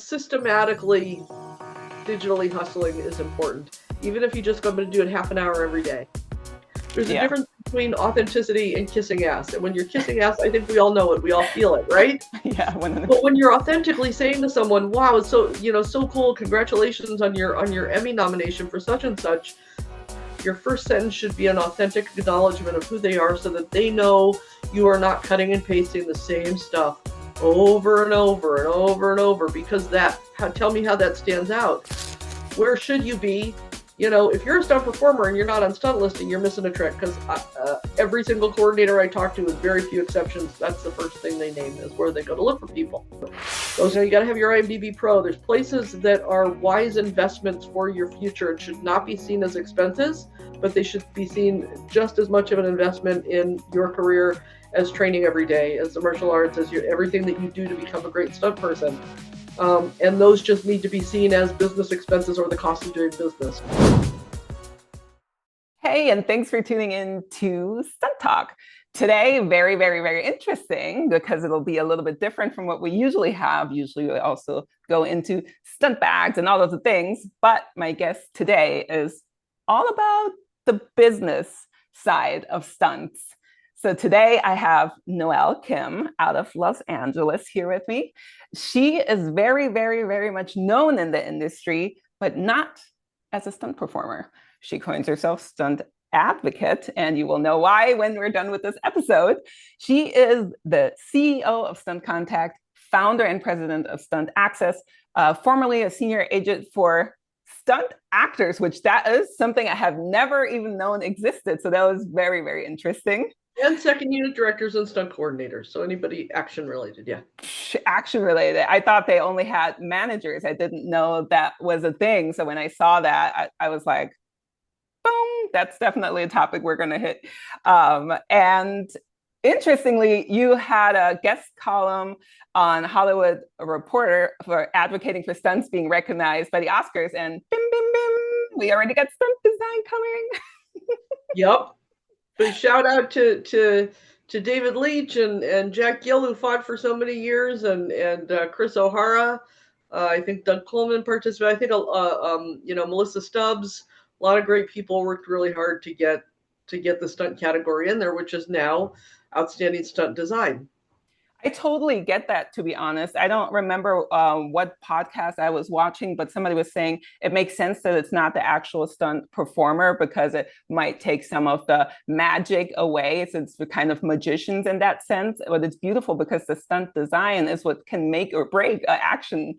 Systematically digitally hustling is important, even if you just go to do it half an hour every day. There's a difference between authenticity and kissing ass. And when you're kissing ass, I think we all know it. We all feel it, right? Yeah. 100%. But when you're authentically saying to someone, wow, it's so, so cool. Congratulations on your Emmy nomination for such and such. Your first sentence should be an authentic acknowledgement of who they are so that they know you are not cutting and pasting the same stuff over and over and over and over, because tell me how that stands out. Where should you be? If you're a stunt performer and you're not on stunt listing, you're missing a trick, because every single coordinator I talk to, with very few exceptions, that's the first thing they name is where they go to look for people. So you got to have your IMDb Pro. There's places that are wise investments for your future. It should not be seen as expenses, but they should be seen just as much of an investment in your career as training every day, as the martial arts, as everything that you do to become a great stunt person. And those just need to be seen as business expenses or the cost of doing business. Hey, and thanks for tuning in to Stunt Talk. Today, very, very, very interesting, because it'll be a little bit different from what we usually have. Usually we also go into stunt bags and all of the things, but my guest today is all about the business side of stunts. So today I have Noelle Kim out of Los Angeles here with me. She is very, very, very much known in the industry, but not as a stunt performer. She coins herself stunt advocate, and you will know why when we're done with this episode. She is the CEO of Stunt Contact, founder and president of Stunt Access, formerly a senior agent for stunt actors, which that is something I have never even known existed. So that was very, very interesting. And second unit directors and stunt coordinators. So anybody action related, yeah. Action related. I thought they only had managers. I didn't know that was a thing. So when I saw that, I was like, boom, that's definitely a topic we're going to hit. And interestingly, you had a guest column on Hollywood Reporter for advocating for stunts being recognized by the Oscars, and bim, bim, bim, we already got stunt design coming. Yep. But shout out to David Leitch and Jack Gill, who fought for so many years, and Chris O'Hara. I think Doug Coleman participated. I think Melissa Stubbs. A lot of great people worked really hard to get the stunt category in there, which is now outstanding stunt design. I totally get that, to be honest. I don't remember what podcast I was watching, but somebody was saying it makes sense that it's not the actual stunt performer, because it might take some of the magic away, since we're kind of magicians in that sense. But it's beautiful because the stunt design is what can make or break an action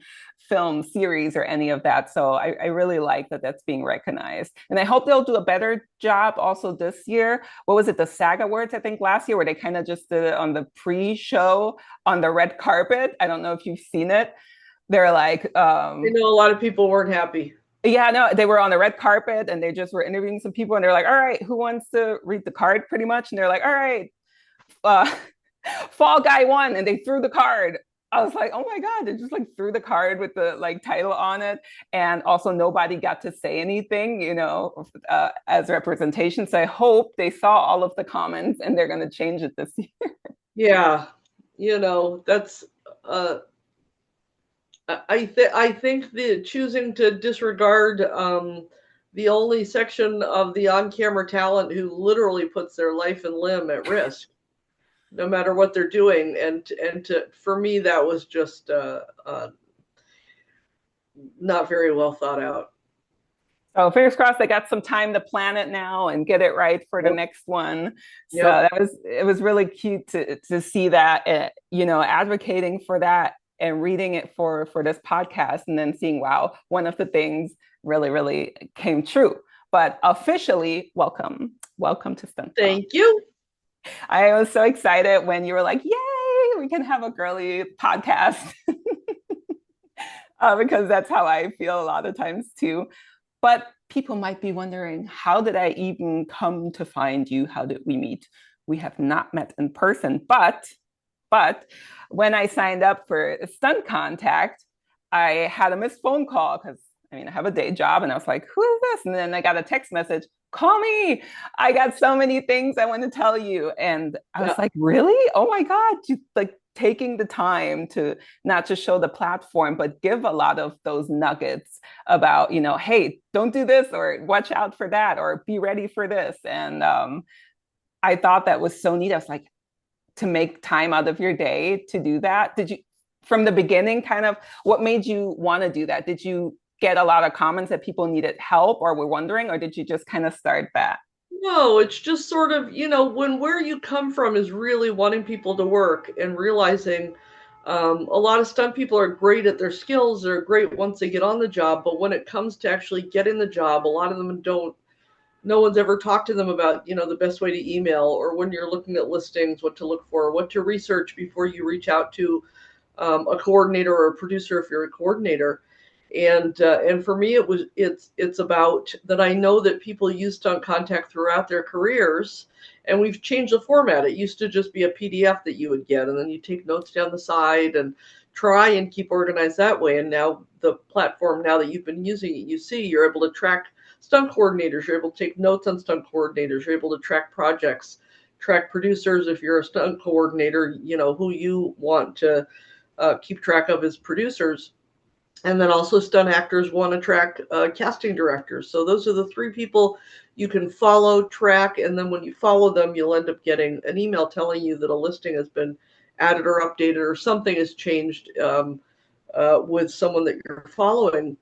film series or any of that. So I really like that that's being recognized. And I hope they'll do a better job also this year. What was it, the SAG Awards, I think last year, where they kind of just did it on the pre-show on the red carpet. I don't know if you've seen it. They're like... I know a lot of people weren't happy. Yeah, no, they were on the red carpet and they just were interviewing some people, and they're like, all right, who wants to read the card, pretty much? And they're like, all right, Fall Guy won, and they threw the card. I was like, oh my God, they just like threw the card with the like title on it. And also nobody got to say anything, as representation. So I hope they saw all of the comments and they're going to change it this year. Yeah. That's, I think the choosing to disregard the only section of the on-camera talent who literally puts their life and limb at risk, no matter what they're doing. And for me, that was just not very well thought out. So fingers crossed they got some time to plan it now and get it right for the next one. So it was really cute to see that, advocating for that and reading it for this podcast, and then seeing, wow, one of the things really, really came true. But officially, welcome to Stunt. Thank you. I was so excited when you were like, yay, we can have a girly podcast. Because that's how I feel a lot of times too. But people might be wondering, how did I even come to find you? How did we meet? We have not met in person, but when I signed up for Stunt Contact, I had a missed phone call, because I have a day job, and I was like, who is this? And then I got a text message, call me. I got so many things I want to tell you. And I was like, really? Oh my God, taking the time to not just show the platform, but give a lot of those nuggets about, hey, don't do this, or watch out for that, or be ready for this. And I thought that was so neat. I was like, to make time out of your day to do that. Did you, from the beginning, kind of, what made you want to do that? Did you get a lot of comments that people needed help or were wondering, or did you just kind of start that? No, it's just sort of, when where you come from is really wanting people to work and realizing a lot of stunt people are great at their skills. They're great once they get on the job. But when it comes to actually getting the job, a lot of them don't, no one's ever talked to them about, the best way to email, or when you're looking at listings, what to look for, what to research before you reach out to a coordinator or a producer if you're a coordinator. And for me, it's about that. I know that people use Stunt Contact throughout their careers, and we've changed the format. It used to just be a PDF that you would get, and then you take notes down the side and try and keep organized that way. And now the platform, now that you've been using it, you see you're able to track stunt coordinators. You're able to take notes on stunt coordinators. You're able to track projects, track producers. If you're a stunt coordinator, who you want to keep track of as producers. And then also stunt actors want to track casting directors. So those are the three people you can follow, track, and then when you follow them, you'll end up getting an email telling you that a listing has been added or updated or something has changed with someone that you're following.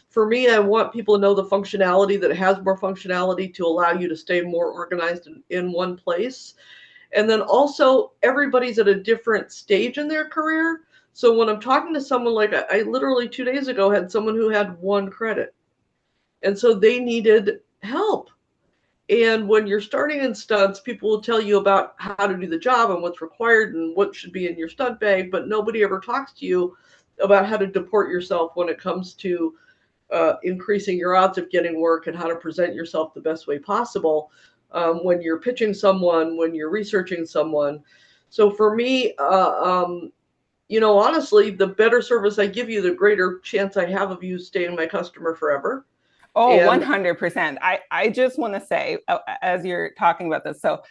For me, I want people to know the functionality, that it has more functionality to allow you to stay more organized in one place. And then also, everybody's at a different stage in their career. So when I'm talking to someone, like I literally 2 days ago had someone who had one credit. And so they needed help. And when you're starting in stunts, people will tell you about how to do the job and what's required and what should be in your stunt bag, but nobody ever talks to you about how to deport yourself when it comes to increasing your odds of getting work and how to present yourself the best way possible when you're pitching someone, when you're researching someone. So for me, honestly, the better service I give you, the greater chance I have of you staying my customer forever. Oh, And 100%. I just want to say, as you're talking about this, so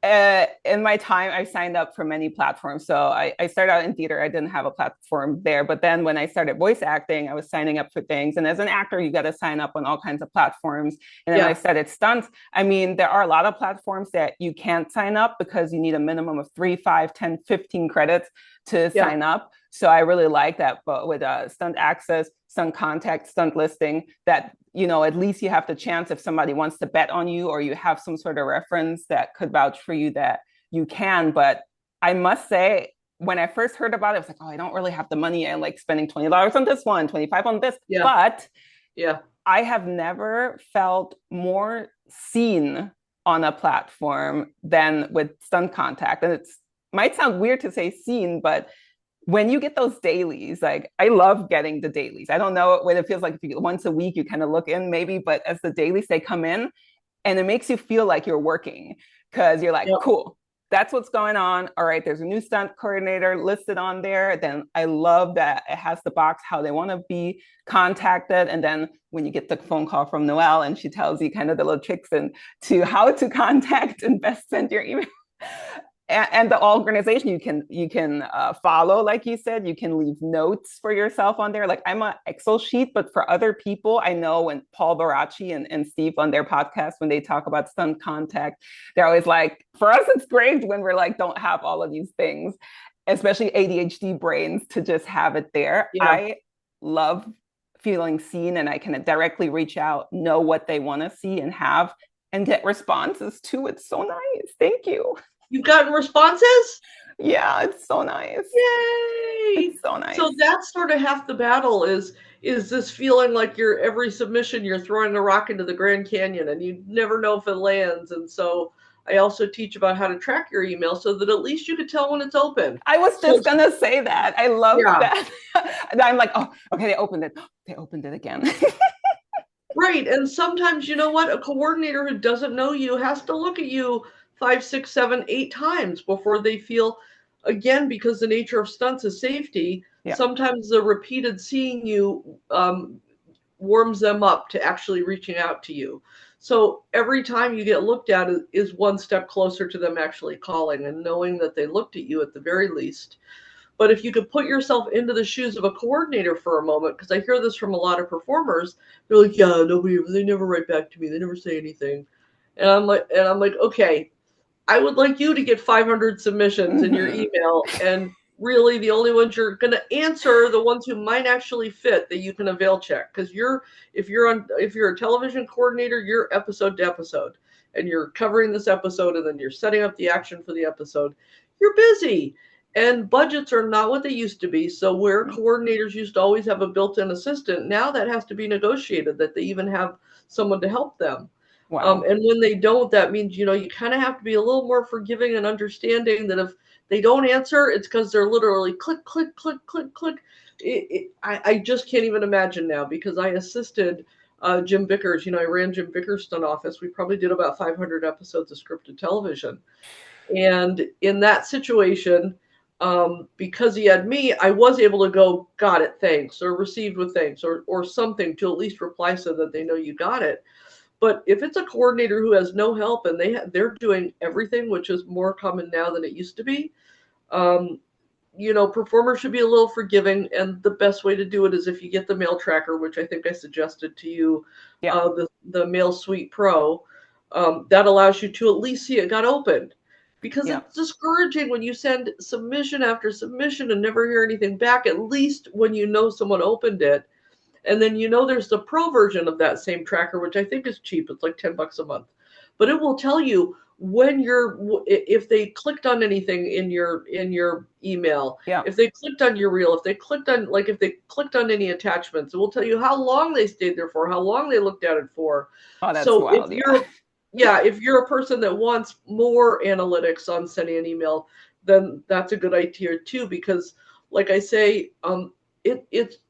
in my time, I signed up for many platforms. So I started out in theater. I didn't have a platform there. But then when I started voice acting, I was signing up for things. And as an actor, you got to sign up on all kinds of platforms. And then I started stunts. I mean, there are a lot of platforms that you can't sign up because you need a minimum of 3, 5, 10, 15 credits to sign up. So I really like that. But with Stunt Access, Stunt Contact, Stunt Listing, that, at least you have the chance if somebody wants to bet on you or you have some sort of reference that could vouch for you that you can. But I must say, when I first heard about it, I was like, oh, I don't really have the money. I'm like spending $20 on this one, 25 on this. But I have never felt more seen on a platform than with Stunt Contact. And it might sound weird to say seen, but when you get those dailies, like I love getting the dailies. I don't know what it feels like if you once a week, you kind of look in maybe, but as the dailies, they come in and it makes you feel like you're working because you're like, cool, that's what's going on. All right, there's a new stunt coordinator listed on there. Then I love that it has the box, how they want to be contacted. And then when you get the phone call from Noelle and she tells you kind of the little tricks and to how to contact and best send your email. And the organization you can follow, like you said, you can leave notes for yourself on there. Like I'm an Excel sheet, but for other people, I know when Paul Baracci and Steve on their podcast, when they talk about Stunt Contact, they're always like, for us, it's great when we're like, don't have all of these things, especially ADHD brains, to just have it there. I love feeling seen and I can directly reach out, know what they want to see and have, and get responses too. It's so nice. Thank you. You've gotten responses? Yeah, it's so nice. Yay! It's so nice. So that's sort of half the battle is this feeling like you're every submission you're throwing a rock into the Grand Canyon and you never know if it lands. And so I also teach about how to track your email so that at least you could tell when it's open. I was just gonna say that. I love that. And I'm like, oh, okay, they opened it. They opened it again. Right. And sometimes, you know what? A coordinator who doesn't know you has to look at you 5, 6, 7, 8 times before they feel, again, because the nature of stunts is safety, sometimes the repeated seeing you warms them up to actually reaching out to you. So every time you get looked at is one step closer to them actually calling and knowing that they looked at you at the very least. But if you could put yourself into the shoes of a coordinator for a moment, because I hear this from a lot of performers, they're like, yeah, nobody, they never write back to me, they never say anything, and I'm like, okay, I would like you to get 500 submissions in your Mm-hmm. email, and really the only ones you're going to answer are the ones who might actually fit that you can avail check. Because if you're a television coordinator, you're episode to episode, and you're covering this episode, and then you're setting up the action for the episode. You're busy, and budgets are not what they used to be. So where coordinators used to always have a built-in assistant, now that has to be negotiated, that they even have someone to help them. Wow. And when they don't, that means, you kind of have to be a little more forgiving and understanding that if they don't answer, it's because they're literally click, click, click, click, click. I just can't even imagine now, because I assisted Jim Vickers. I ran Jim Vickers' stunt office. We probably did about 500 episodes of scripted television. And in that situation, because he had me, I was able to go, got it, thanks, or received with thanks, or something to at least reply so that they know you got it. But if it's a coordinator who has no help and they're doing everything, which is more common now than it used to be, um, performers should be a little forgiving. And the best way to do it is if you get the mail tracker, which I think I suggested to you, Yeah. the Mail Suite Pro, that allows you to at least see it got opened. Because Yeah. it's discouraging when you send submission after submission and never hear anything back. At least when you know someone opened it, and then there's the pro version of that same tracker, which I think is cheap. It's like $10 a month. But it will tell you when if they clicked on anything in your email, Yeah. if they clicked on your reel, if they clicked on any attachments, it will tell you how long they stayed there for, how long they looked at it for. Oh, that's So wild. Yeah. if you're a person that wants more analytics on sending an email, then that's a good idea too, because like I say,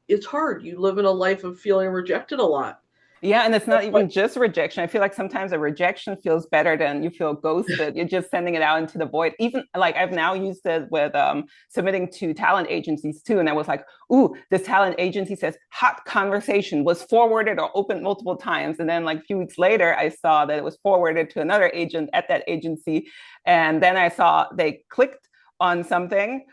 it's hard. You live in a life of feeling rejected a lot. Yeah, and it's not That's why, even just rejection. I feel like sometimes a rejection feels better than you feel ghosted. You're just sending it out into the void. Even like I've now used it with submitting to talent agencies too. And I was like, ooh, this talent agency says hot conversation was forwarded or opened multiple times. And then like a few weeks later, I saw that it was forwarded to another agent at that agency. And then I saw they clicked on something,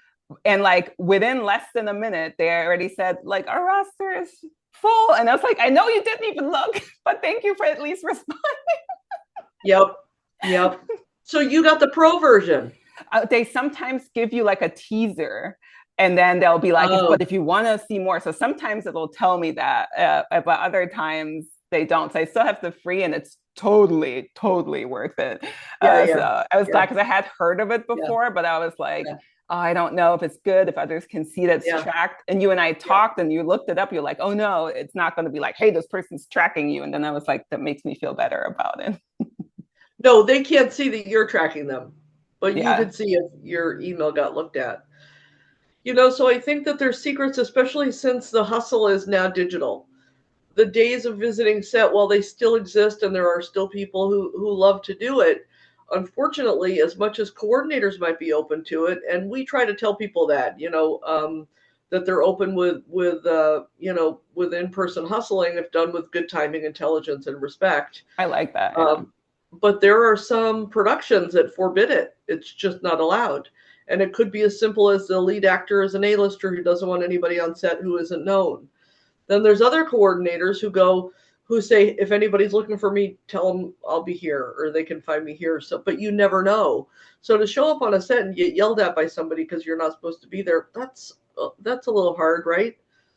and like within less than a minute, they already said like our roster is full. And I was like, I know you didn't even look, but thank you for at least responding. yep, yep. So you got the pro version. They sometimes give you like a teaser, and then they'll be like, Oh, but if you want to see more. So sometimes it'll tell me that, but other times they don't. So I still have the free, and it's totally, totally worth it. yeah, yeah, So I was yeah, glad because I had heard of it yeah, before, but I was like, yeah, oh, I don't know if it's good, if others can see that it's yeah, tracked. And you and I yeah. talked and you looked it up. You're like, oh no, it's not going to be like, hey, this person's tracking you. And then I was like, that makes me feel better about it. No, they can't see that you're tracking them, but you Yeah, can see if your email got looked at. So I think that there's secrets, especially since the hustle is now digital. The days of visiting set, while they still exist and there are still people who love to do it, unfortunately, as much as coordinators might be open to it, and we try to tell people that, that they're open with in-person hustling if done with good timing, intelligence, and respect. I like that. Yeah. Um, but there are some productions that forbid it. It's just not allowed. And it could be as simple as the lead actor is an A-lister who doesn't want anybody on set who isn't known. Then there's other coordinators who say, if anybody's looking for me, tell them I'll be here or they can find me here. So, but you never know. So to show up on a set and get yelled at by somebody because you're not supposed to be there, that's a little hard, right?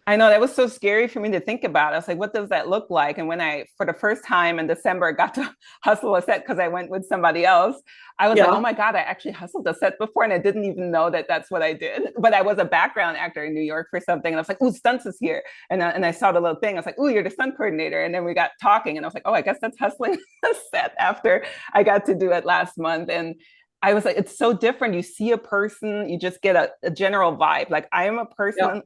I know that was so scary for me to think about. I was like, what does that look like? And when I, for the first time in December, got to hustle a set because I went with somebody else, I was like, oh Yeah, my God, I actually hustled a set before. And I didn't even know that that's what I did. But I was a background actor in New York for something. And I was like, ooh, Stunts is here. And I saw the little thing. I was like, ooh, you're the stunt coordinator. And then we got talking. And I was like, oh, I guess that's hustling a set after I got to do it last month. And I was like, it's so different. You see a person, you just get a general vibe. Like I am a yeah, person,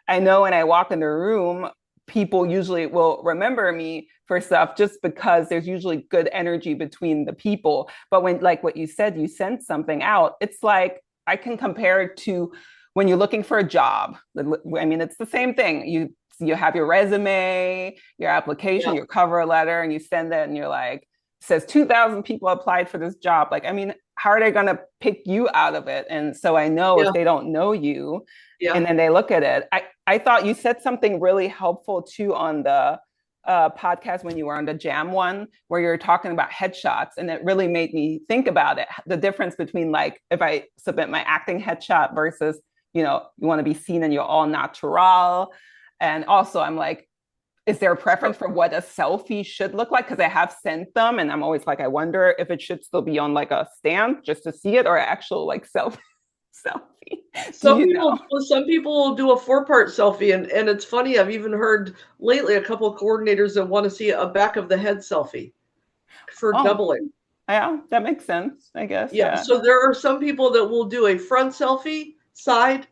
I know when I walk in the room, people usually will remember me for stuff just because there's usually good energy between the people. But when, like what you said, you send something out, it's like I can compare it to when you're looking for a job. I mean, it's the same thing. You have your resume, your application, yeah, your cover letter, and you send it, and you're like, it says 2,000 people applied for this job. Like, I mean, how are they going to pick you out of it? And so I know Yeah. if they don't know you and Yeah. then they look at it, I thought you said something really helpful too on the podcast when you were on the Jam one, where you're talking about headshots. And it really made me think about it, the difference between like if I submit my acting headshot versus, you know, you want to be seen and you're all natural. And also, I'm like, is there a preference for what a selfie should look like? Because I have sent them and I'm always like, I wonder if it should still be on like a stand just to see it or actual like selfie. Do you know? Some people will do a 4-part selfie, and it's funny. I've even heard lately a couple of coordinators that want to see a back of the head selfie for Oh, doubling. yeah, that makes sense, I guess. Yeah, Yeah. so there are some people that will do a front selfie, side,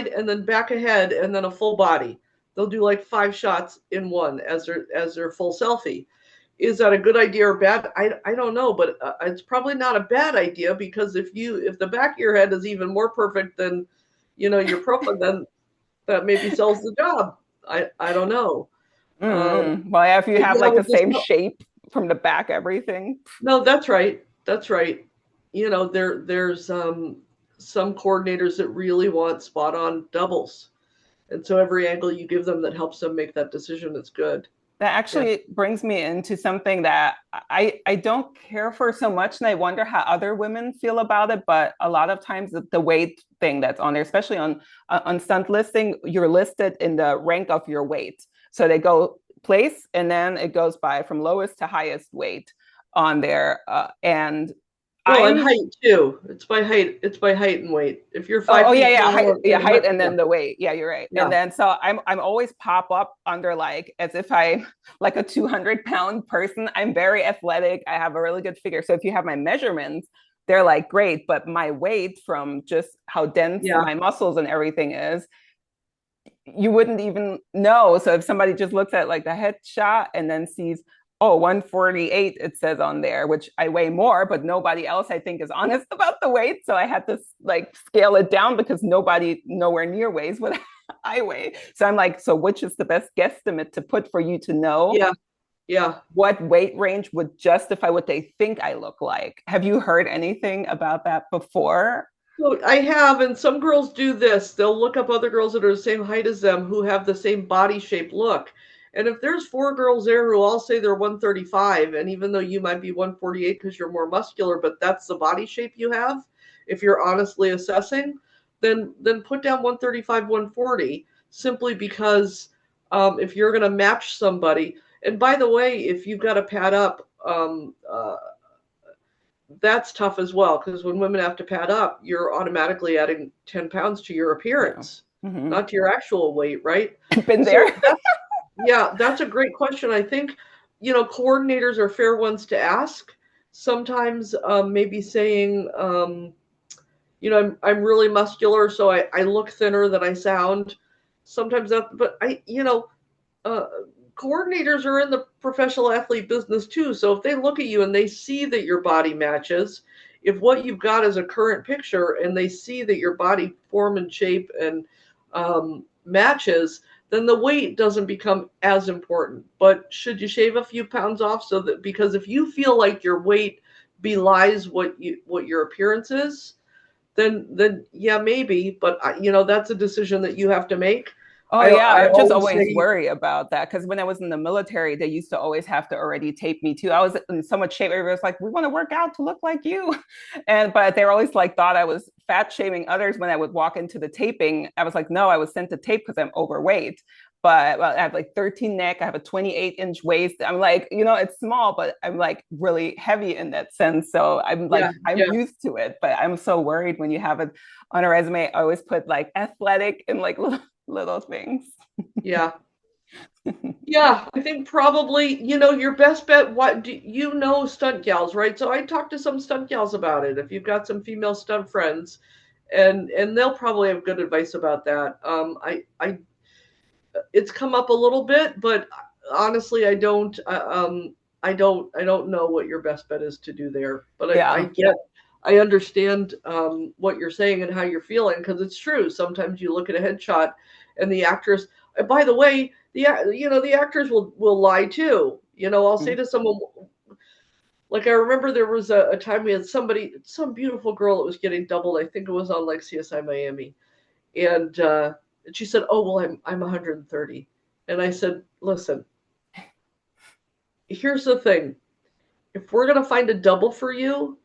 and then back ahead, and then a full body. They'll do like 5 shots in one as their full selfie. Is that a good idea or bad? I don't know, but it's probably not a bad idea, because if the back of your head is even more perfect than, your profile, then that maybe sells the job. I don't know. Well, yeah, if you But have yeah, like the with this, same shape from the back, everything. no, that's right. That's right. There's some coordinators that really want spot on doubles. And so every angle you give them that helps them make that decision is good. That Yeah. actually brings me into something that I don't care for so much, and I wonder how other women feel about it. But a lot of times, the weight thing that's on there, especially on stunt listing, you're listed in the rank of your weight. So they go place, and then it goes by from lowest to highest weight on there. And Well, and I'm height too. It's by height. It's by height and weight. If you're Oh, five oh yeah, feet yeah, height, tall yeah, and height, and yeah, then the weight. Yeah, you're right. And yeah, then so I'm always pop up under like as if I'm like a 200-pound person. I'm very athletic. I have a really good figure. So if you have my measurements, they're like great, but my weight from just how dense yeah. my muscles and everything is, you wouldn't even know. So if somebody just looks at like the headshot and then sees, oh, 148, it says on there, which I weigh more, but nobody else I think is honest about the weight. So I had to like scale it down because nobody nowhere near weighs what I weigh. So I'm like, so which is the best guesstimate to put for you to know Yeah, yeah. what weight range would justify what they think I look like? Have you heard anything about that before? So I have, and some girls do this. They'll look up other girls that are the same height as them who have the same body shape look. And if there's 4 girls there who all say they're 135, and even though you might be 148 because you're more muscular, but that's the body shape you have, if you're honestly assessing, then put down 135, 140, simply because if you're going to match somebody, and by the way, if you've got to pad up, that's tough as well, because when women have to pad up, you're automatically adding 10 pounds to your Yeah. appearance, Mm-hmm. not to your actual weight, right? Been there. So that's a great question. I think, coordinators are fair ones to ask. Sometimes maybe saying, I'm really muscular, so I look thinner than I sound. Sometimes but uh, coordinators are in the professional athlete business too. So if they look at you and they see that your body matches, if what you've got is a current picture and they see that your body form and shape and matches, then the weight doesn't become as important. But should you shave a few pounds off, so that, because if you feel like your weight belies what your appearance is, then yeah, maybe. But that's a decision that you have to make. Oh yeah, I I just always always say, worry about that because when I was in the military, they used to always have to already tape me too. I was in so much shape. Everybody was like, "We want to work out to look like you," and but they were always like thought I was fat shaming others when I would walk into the taping. I was like, "No, I was sent to tape because I'm overweight." But well, I have like 13 neck. I have a 28-inch waist. I'm like, it's small, but I'm like really heavy in that sense. So I'm like, yeah, I'm yeah, used to it. But I'm so worried when you have it on a resume. I always put like athletic and like little things. yeah. Yeah, I think probably, your best bet. What do you know, stunt gals, right? So I talked to some stunt gals about it. If you've got some female stunt friends, and they'll probably have good advice about that. It's come up a little bit, but honestly, I don't know what your best bet is to do there. But Yeah. I understand what you're saying and how you're feeling, because it's true. Sometimes you look at a headshot, and the actress. By the way, the actors will lie too. I'll say to someone, Like I remember there was a time we had some beautiful girl that was getting doubled. I think it was on like CSI Miami, and she said, "Oh well, I'm 130," and I said, "Listen, here's the thing. If we're gonna find a double for you,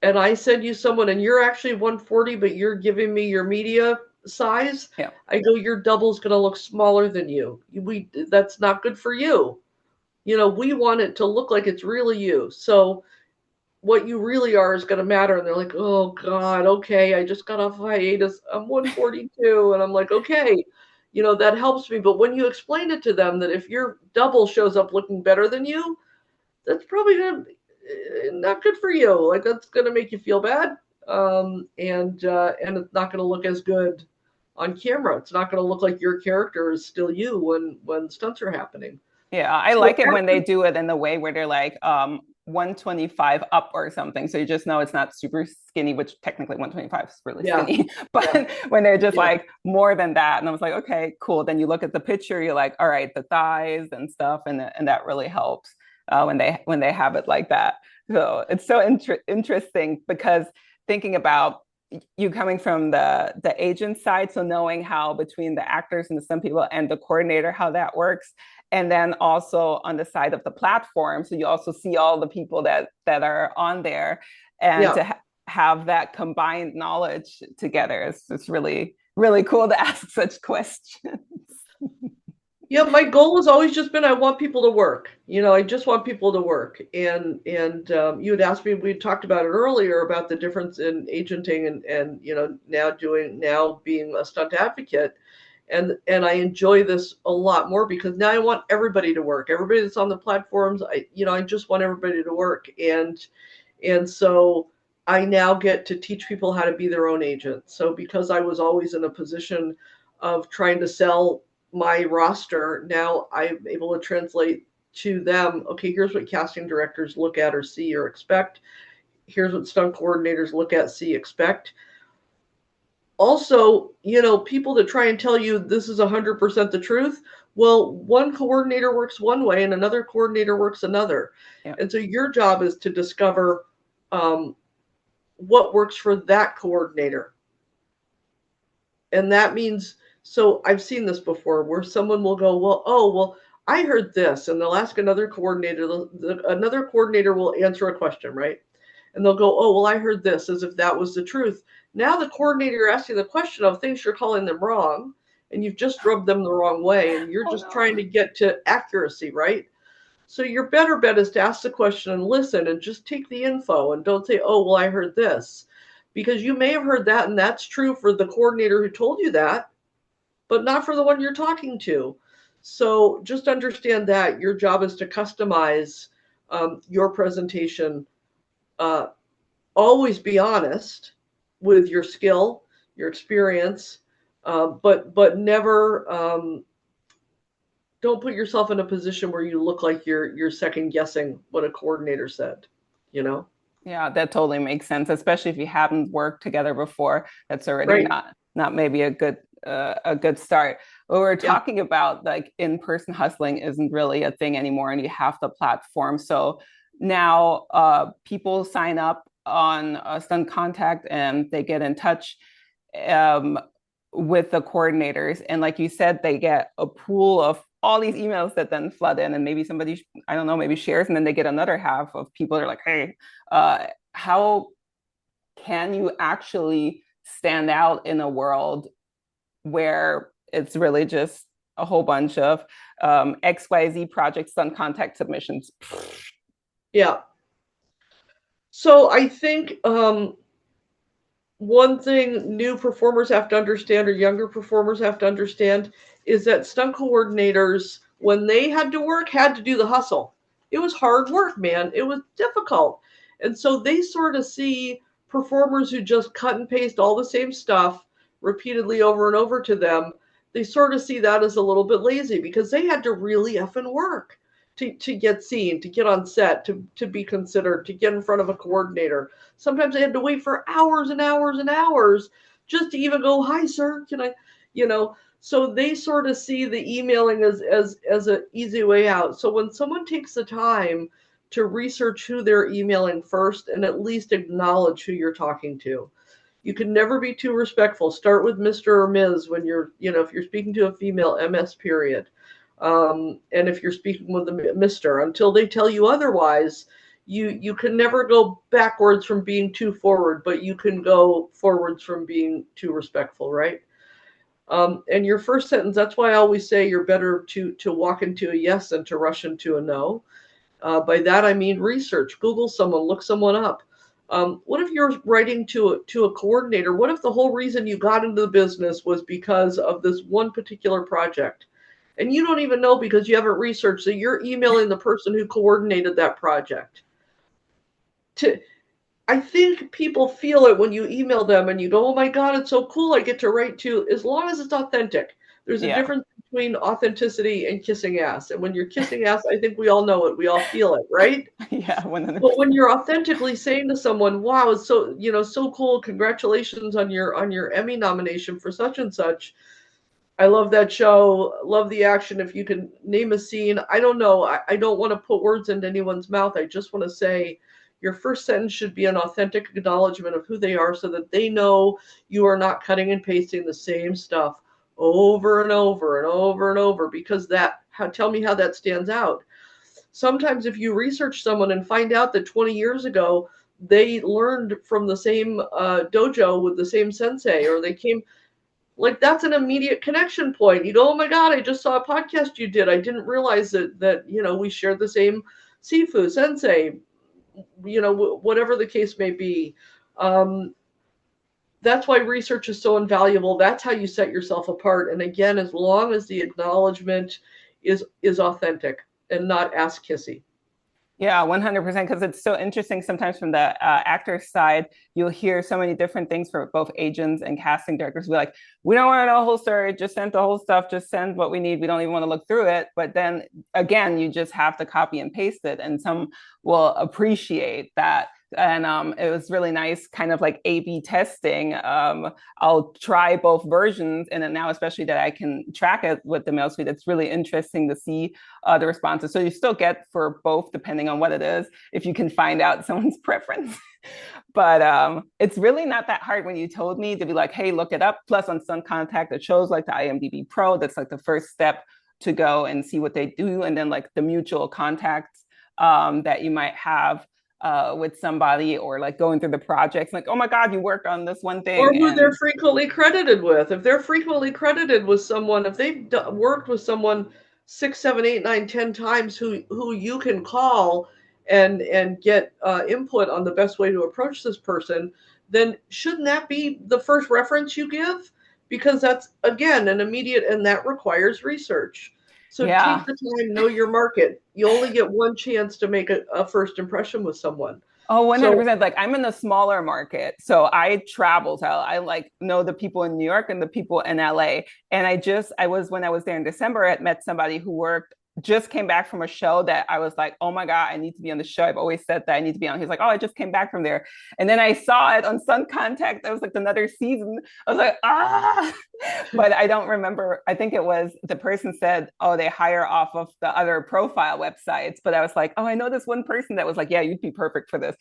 and I send you someone, and you're actually 140, but you're giving me your media size, Yeah. I go, your double's gonna look smaller than you. That's not good for you. You know, we want it to look like it's really you. So." What you really are is going to matter. And they're like, oh, God, okay, I just got off hiatus. I'm 142. And I'm like, okay, you know, that helps me. But when you explain it to them that if your double shows up looking better than you, that's probably not good for you. Like, that's going to make you feel bad. And it's not going to look as good on camera. It's not going to look like your character is still you when stunts are happening. Yeah, I So like it when they do it in the way where they're like 125 up or something. So you just know it's not super skinny, which technically 125 is really yeah, skinny. But yeah, when they're just yeah. like more than that, and I was like, okay, cool. Then you look at the picture, you're like, all right, the thighs and stuff, and that really helps when they have it like that. So it's so interesting because thinking about you coming from the agent side, so knowing how between the actors and the stunt people and the coordinator how that works, and then also on the side of the platform, so you also see all the people that are on there, and Yeah. to have that combined knowledge together is it's really really cool to ask such questions. Yeah, my goal has always just been I want people to work. You know, I just want people to work. And you had asked me, we talked about it earlier about the difference in agenting and you know now being a stunt advocate, and I enjoy this a lot more because now I want everybody to work. Everybody that's on the platforms, I just want everybody to work, and so I now get to teach people how to be their own agent. So because I was always in a position of trying to sell my roster, now I'm able to translate to them, okay, here's what casting directors look at or see or expect. Here's what stunt coordinators look at, see, expect. Also, you know, people that try and tell you this is 100% the truth, well, one coordinator works one way and another coordinator works another. Yeah. And so your job is to discover um, what works for that coordinator. And that means, so I've seen this before where someone will go, well, oh, well, I heard this, and they'll ask another coordinator, another coordinator will answer a question, right? And they'll go, oh, well, I heard this, as if that was the truth. Now the coordinator asking the question of thinks you're calling them wrong, and you've just rubbed them the wrong way, and you're Oh just no. trying to get to accuracy, right? So your better bet is to ask the question and listen and just take the info and don't say, oh, well, I heard this. Because you may have heard that, and that's true for the coordinator who told you that, but not for the one you're talking to. So just understand that your job is to customize your presentation. Uh, Always be honest with your skill, your experience, but never don't put yourself in a position where you look like you're second guessing what a coordinator said. You know, Yeah, that totally makes sense, especially if you haven't worked together before. That's already right? not maybe a good start. But we're Yeah, talking about like in-person hustling isn't really a thing anymore, and you have the platform. So now people sign up on Stunt Contact and they get in touch um, with the coordinators. And like you said, they get a pool of all these emails that then flood in, and maybe somebody, I don't know, maybe shares, and then they get another half of people that are like, hey, how can you actually stand out in a world where it's really just a whole bunch of XYZ projects on contact submissions? yeah. So I think one thing new performers have to understand, or younger performers have to understand, is that stunt coordinators, when they had to work, had to do the hustle. It was hard work, man. It was difficult. And so they sort of see performers who just cut and paste all the same stuff repeatedly over and over to them. They sort of see that as a little bit lazy because they had to really effing work to get seen, to get on set, to be considered, to get in front of a coordinator. Sometimes they had to wait for hours and hours and hours just to even go, hi, sir, can I, you know, so they sort of see the emailing as an easy way out. So when someone takes the time to research who they're emailing first and at least acknowledge who you're talking to. You can never be too respectful. Start with Mr. or Ms. when you're, if you're speaking to a female, MS period. And if you're speaking with a Mr. until they tell you otherwise, you can never go backwards from being too forward, but you can go forwards from being too respectful, right? And your first sentence, that's why I always say you're better to walk into a yes than to rush into a no. By that I mean research, Google someone, look someone up. What if you're writing to a coordinator? What if the whole reason you got into the business was because of this one particular project? And you don't even know because you haven't researched that you're emailing the person who coordinated that project. I think people feel it when you email them and you go, oh my God, it's so cool. I get to write to, as long as it's authentic. There's a difference between authenticity and kissing ass. And when you're kissing ass, I think we all know it. We all feel it, right? Yeah, 100%. But when you're authentically saying to someone, wow, it's so, so cool. Congratulations on your Emmy nomination for such and such. I love that show. Love the action. If you can name a scene, I don't know. I don't want to put words into anyone's mouth. I just want to say your first sentence should be an authentic acknowledgement of who they are so that they know you are not cutting and pasting the same stuff over and over and over and over, because tell me how that stands out. Sometimes if you research someone and find out that 20 years ago they learned from the same dojo with the same sensei, or they came, like, that's an immediate connection point. You go, oh my God, I just saw a podcast you did. I didn't realize that we shared the same Sifu sensei, whatever the case may be. That's why research is so invaluable. That's how you set yourself apart. And again, as long as the acknowledgement is authentic and not ass kissy. Yeah, 100%. Because it's so interesting. Sometimes from the actor's side, you'll hear so many different things for both agents and casting directors. We're like, we don't want to know the whole story. Just send the whole stuff. Just send what we need. We don't even want to look through it. But then again, you just have to copy and paste it. And some will appreciate that. And it was really nice, kind of like A/B testing. I'll try both versions, and then now, especially that I can track it with the mail suite, it's really interesting to see the responses. So you still get for both, depending on what it is, if you can find out someone's preference. But it's really not that hard when you told me to be like, hey, look it up. Plus on Stunt Contact, it shows like the IMDb Pro. That's like the first step to go and see what they do. And then like the mutual contacts that you might have with somebody, or like going through the projects, like, oh my God, you worked on this one thing. Or who they're frequently credited with. If they're frequently credited with someone, if they've worked with someone 6, 7, 8, 9, 10 times who you can call and get input on the best way to approach this person, then shouldn't that be the first reference you give? Because that's, again, an immediate, and that requires research. So take the time, know your market. You only get one chance to make a first impression with someone. Oh, 100%. Like, I'm in the smaller market. So I travel. So I like know the people in New York and the people in LA. And when I was there in December, I had met somebody who just came back from a show that I was like, oh my God, I need to be on the show. I've always said that I need to be on. He's like, oh, I just came back from there. And then I saw it on Stunt Contact. That was like another season. I was like, ah, but I don't remember. I think it was the person said, oh, they hire off of the other profile websites. But I was like, oh, I know this one person that was like, yeah, you'd be perfect for this.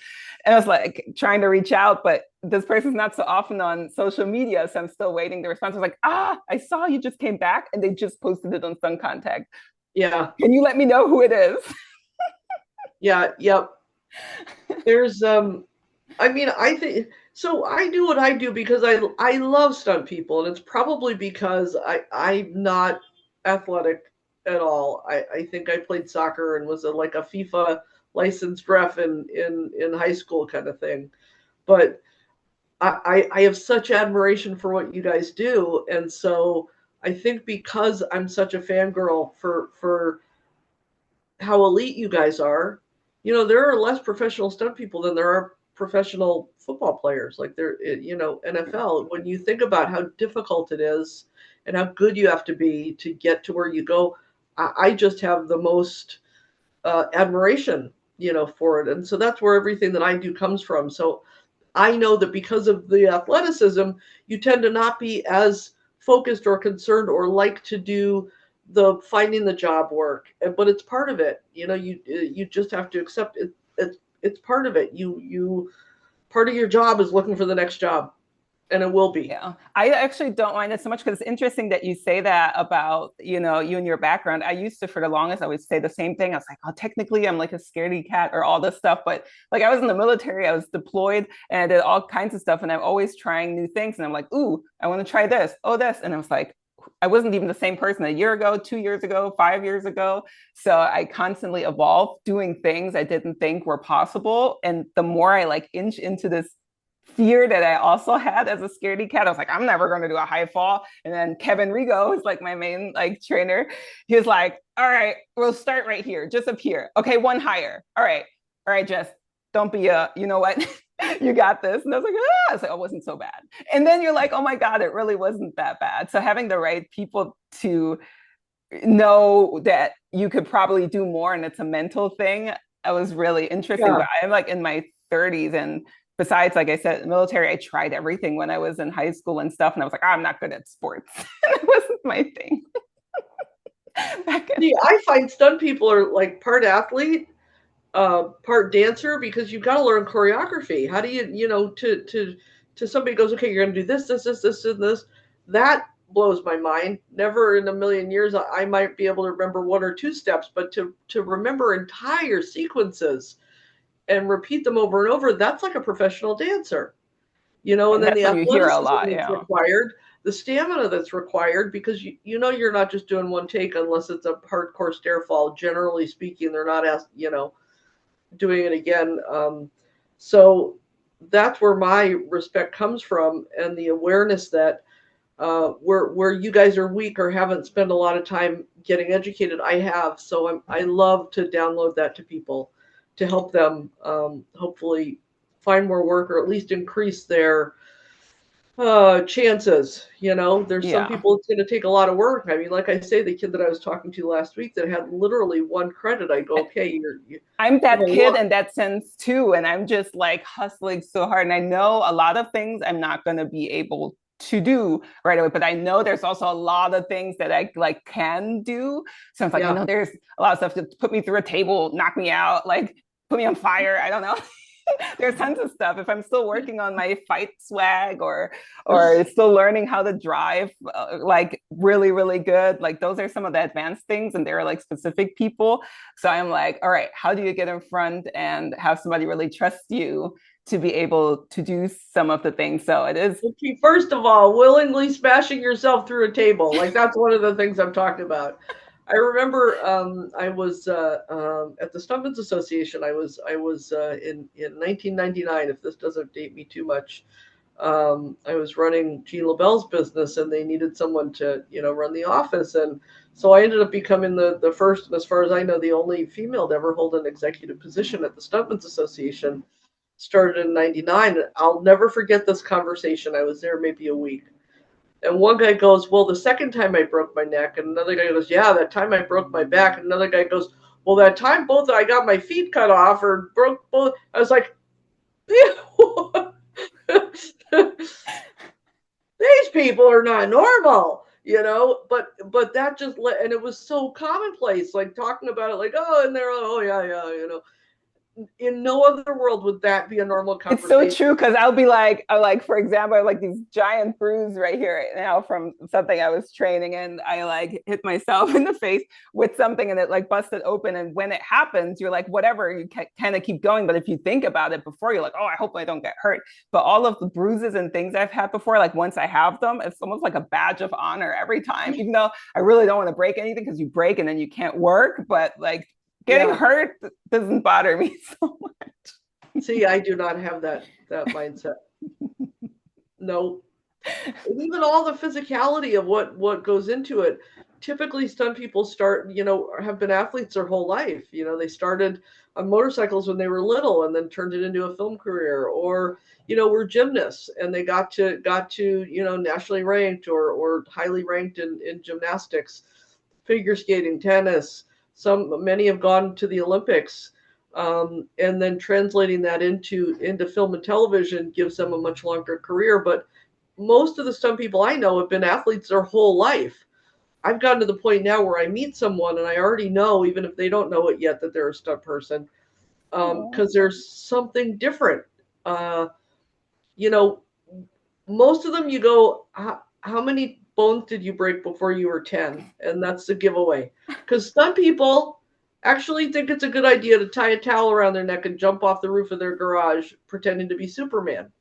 And I was like trying to reach out, but this person's not so often on social media. So I'm still waiting the response. I was like, I saw you just came back, and they just posted it on Stunt Contact. Yeah. Can you let me know who it is? Yeah. Yep. There's, I think, so I do what I do because I love stunt people, and it's probably because I'm not athletic at all. I think I played soccer and was like a FIFA licensed ref in high school kind of thing. But I have such admiration for what you guys do. And so I think because I'm such a fangirl for how elite you guys are, there are less professional stunt people than there are professional football players. Like NFL, when you think about how difficult it is and how good you have to be to get to where you go, I just have the most admiration, for it. And so that's where everything that I do comes from. So I know that because of the athleticism, you tend to not be as focused or concerned or like to do the finding the job work, but it's part of it. You just have to accept it. It's part of it. You part of your job is looking for the next job, and it will be. Yeah, I actually don't mind it so much because it's interesting that you say that about, you and your background. I used to, for the longest, I would say the same thing. I was like, oh, technically I'm like a scaredy cat or all this stuff. But like I was in the military, I was deployed and I did all kinds of stuff and I'm always trying new things. And I'm like, ooh, I want to try this. Oh, this. And I was like, I wasn't even the same person a year ago, 2 years ago, 5 years ago. So I constantly evolved doing things I didn't think were possible. And the more I like inch into this fear that I also had as a scaredy cat. I was like, I'm never going to do a high fall. And then Kevin Rigo, who's like my main like trainer, he was like, all right, we'll start right here, just up here. Okay, one higher. All right, Jess, don't be you know what? You got this. And I was like, ah. I was like, oh, it wasn't so bad. And then you're like, oh my God, it really wasn't that bad. So having the right people to know that you could probably do more and it's a mental thing, I was really interesting. Yeah. But I'm like in my 30s and besides, like I said, military, I tried everything when I was in high school and stuff. And I was like, oh, I'm not good at sports. It wasn't my thing. See, I find stunt people are like part athlete, part dancer, because you've got to learn choreography. How do to somebody goes, okay, you're going to do this, and this. That blows my mind. Never in a million years I might be able to remember one or two steps, but to remember entire sequences and repeat them over and over, that's like a professional dancer. And And then that's the what you hear a athleticism lot. that's Yeah. required, the stamina that's required, because you're not just doing one take unless it's a hardcore stair fall. Generally speaking, they're not doing it again. So that's where my respect comes from, and the awareness that where you guys are weak or haven't spent a lot of time getting educated, I have. So I love to download that to people to help them hopefully find more work, or at least increase their chances. There's some Yeah. people it's going to take a lot of work. I mean, like I say, the kid that I was talking to last week that had literally one credit, I go, okay, I'm you that know kid what? in that sense too. And I'm just like hustling so hard. And I know a lot of things I'm not going to be able to do right away, but I know there's also a lot of things that I like can do. So it's like, I Yeah. know there's a lot of stuff to put me through a table, knock me out, like put me on fire. I don't know. There's tons of stuff. If I'm still working on my fight swag or still learning how to drive like really really good, like those are some of the advanced things and there are like specific people. So I'm like, all right, how do you get in front and have somebody really trust you to be able to do some of the things? So it is. Okay, first of all, willingly smashing yourself through a table. Like, that's one of the things I'm talking about. I remember I was at the Stuntmen's Association. I was in 1999. If this doesn't date me too much, I was running Gene LaBelle's business, and they needed someone to run the office, and so I ended up becoming the first, and as far as I know, the only female to ever hold an executive position at the Stuntmen's Association. Started in 99. I'll never forget this conversation. I was there maybe a week. And one guy goes, well, the second time I broke my neck. And another guy goes, yeah, that time I broke my back. And another guy goes, well, that time both I got my feet cut off or broke both. I was like, these people are not normal, but that just and it was so commonplace, like talking about it like, oh, and they're like, oh yeah, yeah. In no other world would that be a normal It's so conversation. true because I like, for example, I have like these giant bruise right here right now from something I was training, and I like hit myself in the face with something, and it like busted open. And when it happens, you're like, whatever, you kind of keep going. But if you think about it before, you're like, oh, I hope I don't get hurt. But all of the bruises and things I've had before, like once I have them, it's almost like a badge of honor every time. Even though I really don't want to break anything because you break and then you can't work, but like getting Yeah. hurt doesn't bother me so much. See, I do not have that mindset. No. And even all the physicality of what goes into it. Typically, stunt people have been athletes their whole life. They started on motorcycles when they were little and then turned it into a film career, or were gymnasts and they got to nationally ranked or highly ranked in gymnastics, figure skating, tennis. Many have gone to the Olympics, and then translating that into film and television gives them a much longer career. But most of the stunt people I know have been athletes their whole life. I've gotten to the point now where I meet someone and I already know, even if they don't know it yet, that they're a stunt person, because there's something different. Uh, you know, most of them you go, how many bones did you break before you were 10? And that's the giveaway. Because some people actually think it's a good idea to tie a towel around their neck and jump off the roof of their garage pretending to be Superman.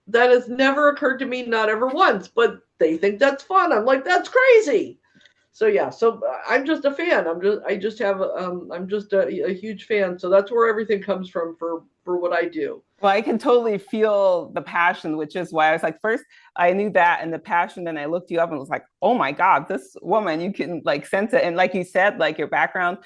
That has never occurred to me, not ever once, but they think that's fun. I'm like, that's crazy. So yeah, so I'm just a fan. I'm just a huge fan. So that's where everything comes from for what I do. Well, I can totally feel the passion, which is why I was like, first I knew that and the passion, then I looked you up and was like, oh my God, this woman, you can like sense it. And like you said, like your background,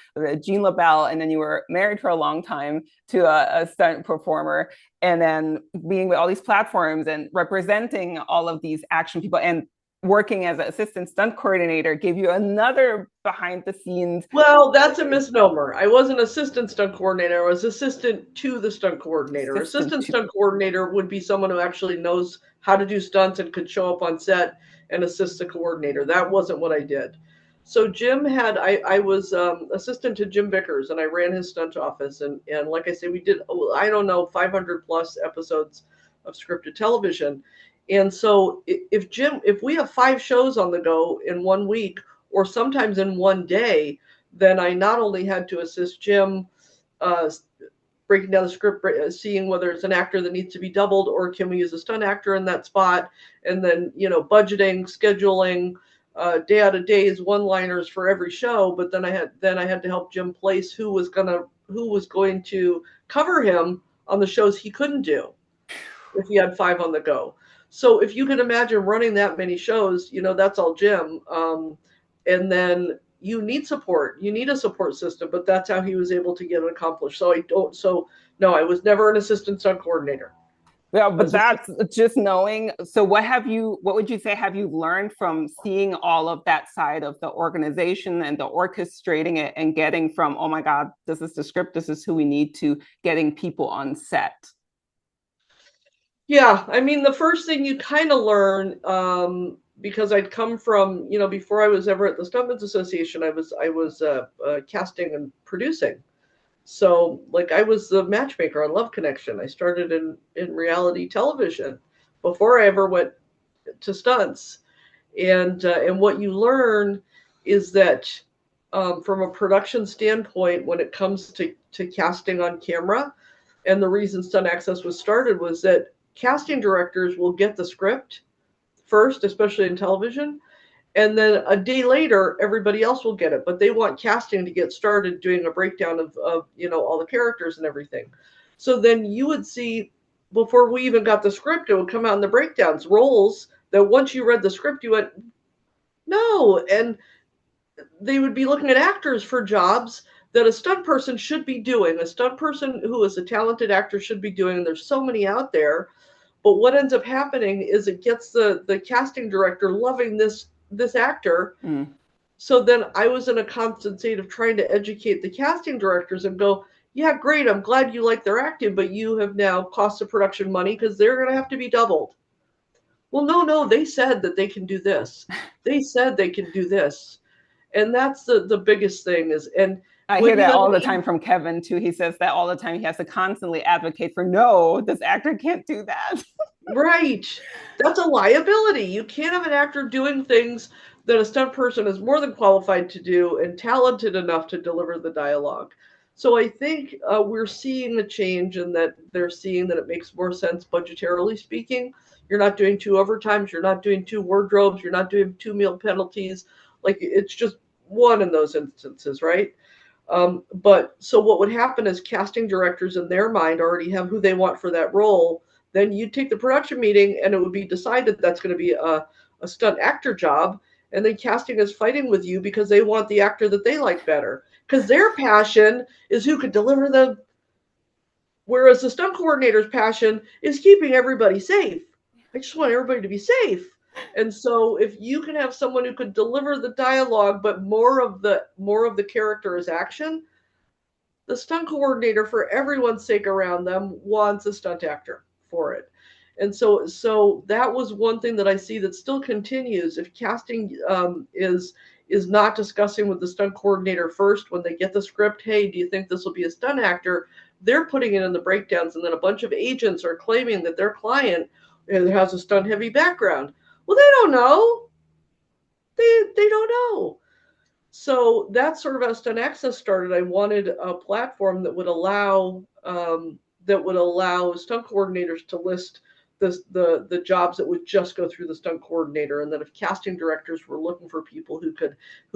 Jean LaBelle, and then you were married for a long time to a stunt performer, and then being with all these platforms and representing all of these action people and working as an assistant stunt coordinator gave you another behind the scenes. Well, that's a misnomer. I wasn't assistant stunt coordinator. I was assistant to the stunt coordinator. Assistant stunt coordinator would be someone who actually knows how to do stunts and could show up on set and assist the coordinator. That wasn't what I did. So Jim had I was assistant to Jim Vickers, and I ran his stunt office, and like I say, we did, I don't know, 500 plus episodes of scripted television. And so if we have 5 shows on the go in one week, or sometimes in one day, then I not only had to assist Jim uh, breaking down the script, seeing whether it's an actor that needs to be doubled or can we use a stunt actor in that spot, and then budgeting, scheduling, day out of days, one-liners for every show. But then I had to help Jim place who was going to cover him on the shows he couldn't do if he had 5 on the go. So if you can imagine running that many shows, that's all Jim. And then you need support. You need a support system, but that's how he was able to get it accomplished. So no, I was never an assistant stunt coordinator. Yeah, but that's just knowing. So what would you say have you learned from seeing all of that side of the organization and the orchestrating it and getting from, oh my God, this is the script, this is who we need, to getting people on set? Yeah, I mean, the first thing you kind of learn, because I'd come from, before I was ever at the Stuntmen's Association, I was casting and producing. So, like, I was the matchmaker on Love Connection. I started in reality television before I ever went to stunts. And what you learn is that, from a production standpoint, when it comes to casting on camera, and the reason Stunt Access was started was that casting directors will get the script first, especially in television, and then a day later everybody else will get it, but they want casting to get started doing a breakdown of all the characters and everything. So then you would see, before we even got the script, it would come out in the breakdowns, roles that once you read the script you went, no. And they would be looking at actors for jobs that a stunt person should be doing, a stunt person who is a talented actor should be doing, and there's so many out there. But what ends up happening is it gets the casting director loving this actor. Mm. So then I was in a constant state of trying to educate the casting directors and go, yeah, great, I'm glad you like their acting, but you have now cost the production money because they're going to have to be doubled. Well, no, they said that they can do this. They said they can do this. And that's the biggest thing is, and I hear that all the time from Kevin too. He says that all the time. He has to constantly advocate for, no, this actor can't do that. Right. That's a liability. You can't have an actor doing things that a stunt person is more than qualified to do and talented enough to deliver the dialogue. So I think we're seeing a change in that they're seeing that it makes more sense budgetarily speaking. You're not doing 2 overtimes. You're not doing 2 wardrobes. You're not doing 2 meal penalties. Like, it's just one in those instances, right? But so what would happen is casting directors in their mind already have who they want for that role. Then you take the production meeting and it would be decided that's going to be a stunt actor job. And then casting is fighting with you because they want the actor that they like better. Because their passion is who could deliver the, whereas the stunt coordinator's passion is keeping everybody safe. I just want everybody to be safe. And so if you can have someone who could deliver the dialogue, but more of the character is action, the stunt coordinator, for everyone's sake around them, wants a stunt actor for it. And so that was one thing that I see that still continues. If casting is not discussing with the stunt coordinator first when they get the script, hey, do you think this will be a stunt actor? They're putting it in the breakdowns, and then a bunch of agents are claiming that their client has a stunt heavy background. Well, they don't know. They don't know. So that's sort of how Stunt Access started. I wanted a platform that would allow stunt coordinators to list the jobs that would just go through the stunt coordinator, and that if casting directors were looking for people who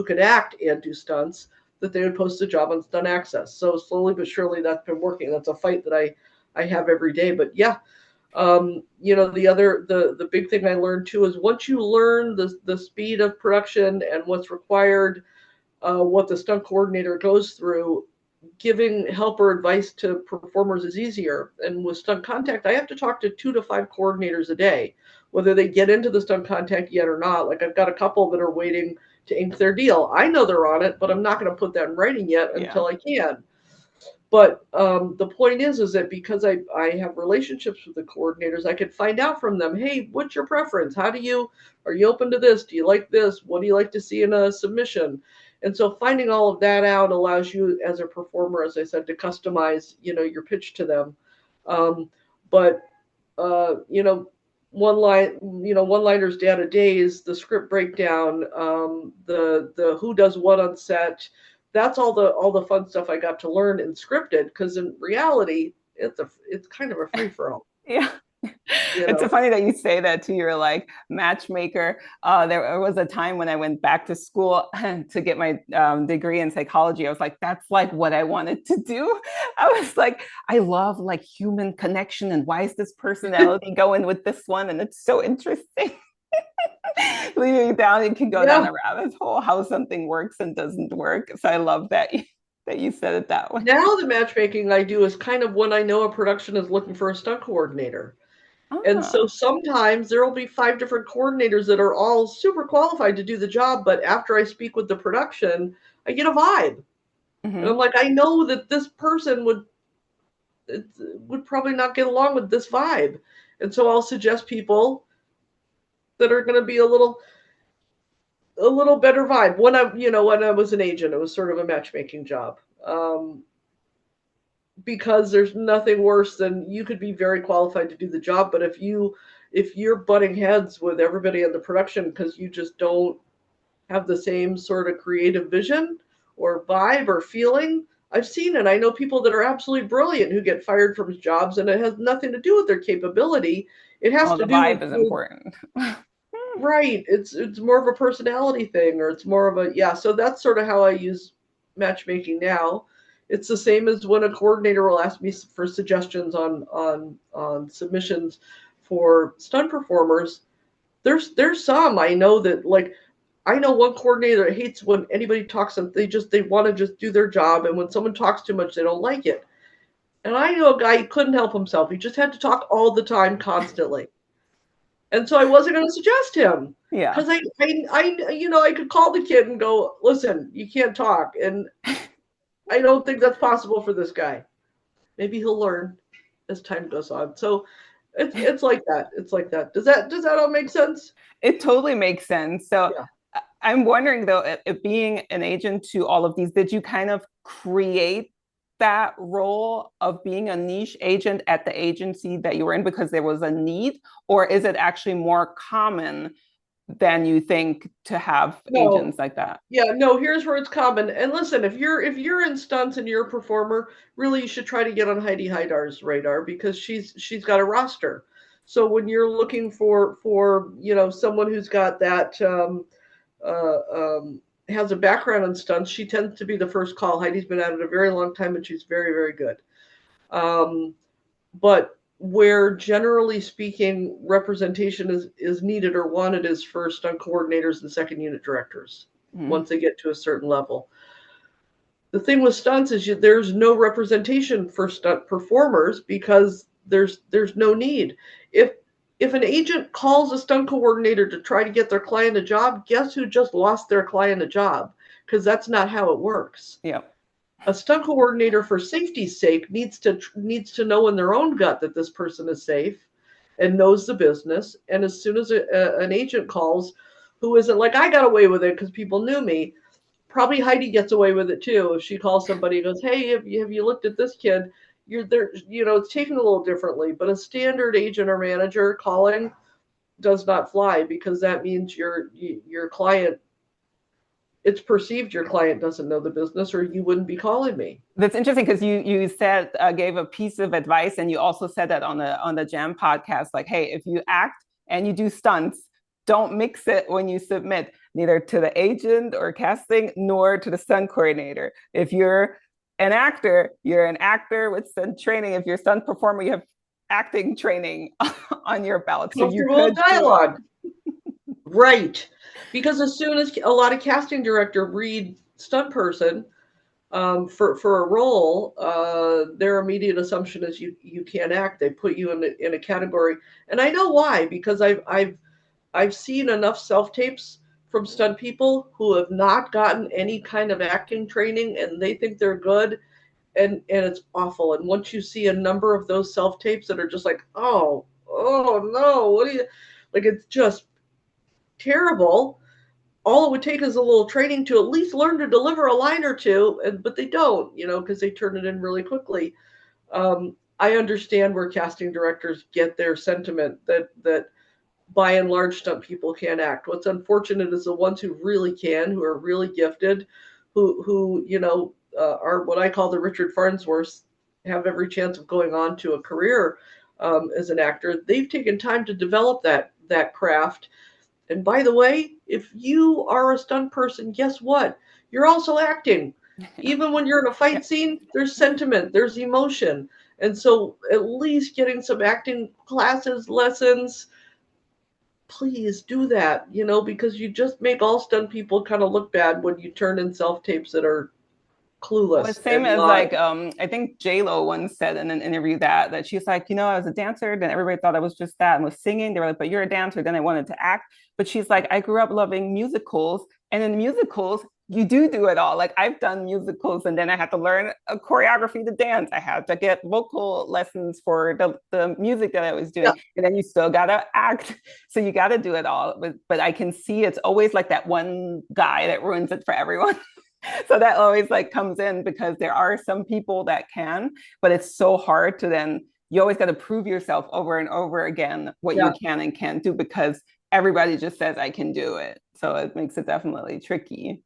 could act and do stunts, that they would post a job on Stunt Access. So slowly but surely that's been working. That's a fight that I have every day. But yeah, the big thing I learned too is once you learn the speed of production and what's required, what the stunt coordinator goes through, giving help or advice to performers is easier. And with stunt contact, I have to talk to 2 to 5 coordinators a day, whether they get into the stunt contact yet or not. Like I've got a couple that are waiting to ink their deal. I know they're on it, but I'm not going to put that in writing yet until I can. But the point is that because I have relationships with the coordinators, I could find out from them, hey, what's your preference? Are you open to this? Do you like this? What do you like to see in a submission? And so finding all of that out allows you as a performer, as I said, to customize, your pitch to them. But one-liners, data days, the script breakdown, the who does what on set. That's all the fun stuff I got to learn in scripted, because in reality, it's kind of a free for all. Yeah. It's so funny that you say that too. You're like matchmaker. There was a time when I went back to school to get my degree in psychology. I was like, that's like what I wanted to do. I was like, I love like human connection, and why is this personality going with this one? And it's so interesting. Leading down, you can go down a rabbit hole how something works and doesn't work. So I love that you said it that way. Now the matchmaking I do is kind of when I know a production is looking for a stunt coordinator. And so sometimes there will be 5 different coordinators that are all super qualified to do the job, but after I speak with the production, I get a vibe. Mm-hmm. And I'm like, I know that this person would probably not get along with this vibe. And so I'll suggest people that are going to be a little better vibe. When I was an agent, it was sort of a matchmaking job. Because there's nothing worse than you could be very qualified to do the job, but if you're butting heads with everybody in the production because you just don't have the same sort of creative vision or vibe or feeling, I've seen it. I know people that are absolutely brilliant who get fired from jobs, and it has nothing to do with their capability. It has to do with the vibe is important. Right. It's more of a personality thing, or it's more of a so that's sort of how I use matchmaking now. It's the same as when a coordinator will ask me for suggestions on submissions for stunt performers. There's some I know that, like, I know one coordinator that hates when anybody talks to them. They want to just do their job, and when someone talks too much, they don't like it. And I know a guy, he couldn't help himself. He just had to talk all the time, constantly. And so I wasn't going to suggest him. Yeah. Because I could call the kid and go, listen, you can't talk. And I don't think that's possible for this guy. Maybe he'll learn as time goes on. So it's like that. It's like that. Does that all make sense? It totally makes sense. So yeah. I'm wondering though, if being an agent to all of these, did you kind of create that role of being a niche agent at the agency that you were in because there was a need, or is it actually more common than you think to have agents like that? Yeah, no, here's where it's common. And listen, if you're in stunts and you're a performer, really you should try to get on Heidi Heidar's radar, because she's got a roster. So when you're looking for someone who's got that has a background in stunts, she tends to be the first call. Heidi's been at it a very long time, and she's very, very good. But where generally speaking representation is needed or wanted is for stunt coordinators and second unit directors, once they get to a certain level. The thing with stunts is there's no representation for stunt performers because there's no need. If an agent calls a stunt coordinator to try to get their client a job, guess who just lost their client a job? Because that's not how it works. Yeah. A stunt coordinator, for safety's sake, needs to know in their own gut that this person is safe, and knows the business. And as soon as an agent calls who isn't like, I got away with it because people knew me, probably Heidi gets away with it too. If she calls somebody and goes, hey, have you looked at this kid? You're there, it's taken a little differently. But a standard agent or manager calling does not fly, because that means your client, it's perceived your client doesn't know the business, or you wouldn't be calling me. That's interesting because you said gave a piece of advice, and you also said that on the Jam podcast, like, hey, if you act and you do stunts, don't mix it when you submit, neither to the agent or casting nor to the stunt coordinator. If you're an actor, you're an actor with stunt training. If you're a stunt performer, you have acting training on your belt, so you Comfortable could do it. dialogue. Right. Because as soon as a lot of casting director read stunt person, for a role, their immediate assumption is you can't act. They put you in a category, and I know why, because I've seen enough self tapes from stunt people who have not gotten any kind of acting training, and they think they're good, and it's awful. And once you see a number of those self tapes that are just like, oh no, what do you, like, it's just terrible. All it would take is a little training to at least learn to deliver a line or two, but they don't, because they turn it in really quickly. I understand where casting directors get their sentiment that by and large stunt people can't act. What's unfortunate is the ones who really can, who are really gifted, who are what I call the Richard Farnsworths, have every chance of going on to a career as an actor. They've taken time to develop that craft. And by the way, if you are a stunt person, guess what? You're also acting. Even when you're in a fight scene, there's sentiment, there's emotion. And so at least getting some acting classes, lessons, please do that, because you just make all stunt people kind of look bad when you turn in self tapes that are Well, clueless same and as not. like I think J Lo once said in an interview that she's like, I was a dancer, then everybody thought I was just that and was singing. They were like, but you're a dancer. Then I wanted to act. But she's like, I grew up loving musicals, and in musicals, you do it all. Like I've done musicals, and then I had to learn a choreography to dance. I had to get vocal lessons for the music that I was Yeah, doing, and then you still gotta act. So you gotta do it all. But I can see it's always like that one guy that ruins it for everyone. So that always like comes in because there are some people that can, but it's so hard to then, you always got to prove yourself over and over again what you yeah. can and can't do, because everybody just says I can do it. So it makes it definitely tricky.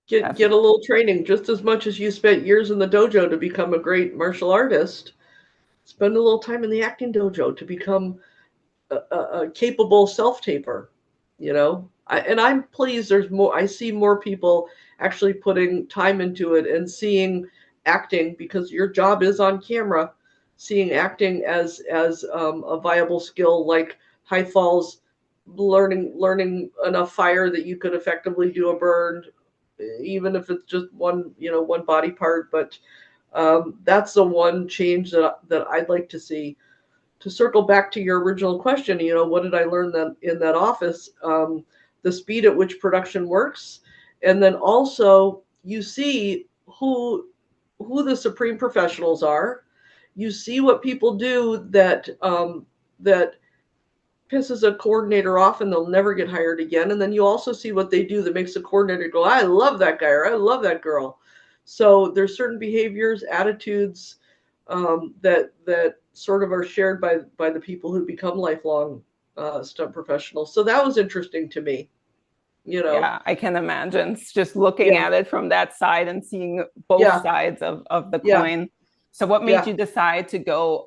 Get a little training, just as much as you spent years in the dojo to become a great martial artist. Spend a little time in the acting dojo to become a capable self taper. And I'm pleased. There's more. I see more people actually putting time into it and seeing acting, because your job is on camera. Seeing acting as a viable skill, like high falls, learning enough fire that you could effectively do a burn, even if it's just one body part. But that's the one change that I'd like to see. To circle back to your original question, what did I learn then in that office? The speed at which production works, and then also you see who the supreme professionals are. You see what people do that pisses a coordinator off, and they'll never get hired again. And then you also see what they do that makes the coordinator go, I love that guy, or I love that girl. So there's certain behaviors, attitudes, that sort of are shared by the people who become lifelong stunt professionals. So that was interesting to me. You know, Yeah, I can imagine. It's just looking yeah, at it from that side and seeing both yeah, sides of the yeah, coin. So what made yeah. you decide to go,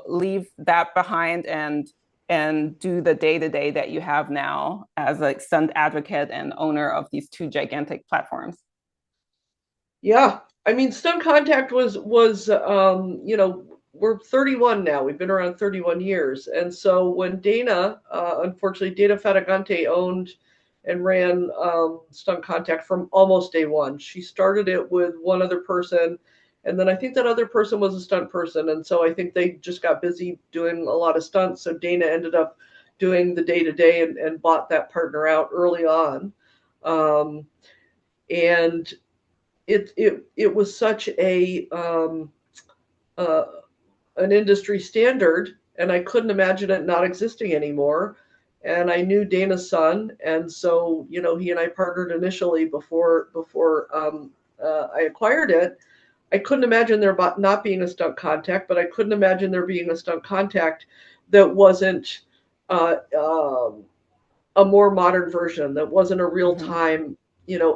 leave that behind and do the day-to-day that you have now as a stunt advocate and owner of these two gigantic platforms? Yeah, I mean, Stone Contact was we're 31 now. We've been around 31 years, and so when unfortunately, Dana Fatagante owned and ran Stone Contact from almost day one. She started it with one other person, and then I think that other person was a stunt person, and so I think they just got busy doing a lot of stunts. So Dana ended up doing the day to day and bought that partner out early on. Um, and it was such a uh, an industry standard and I couldn't imagine it not existing anymore. And I knew Dana's son, and so he and I partnered initially before I acquired it. I couldn't imagine there not being a stunt contact, but I couldn't imagine there being a stunt contact that wasn't uh, um, a more modern version, that wasn't a real Mm-hmm. time,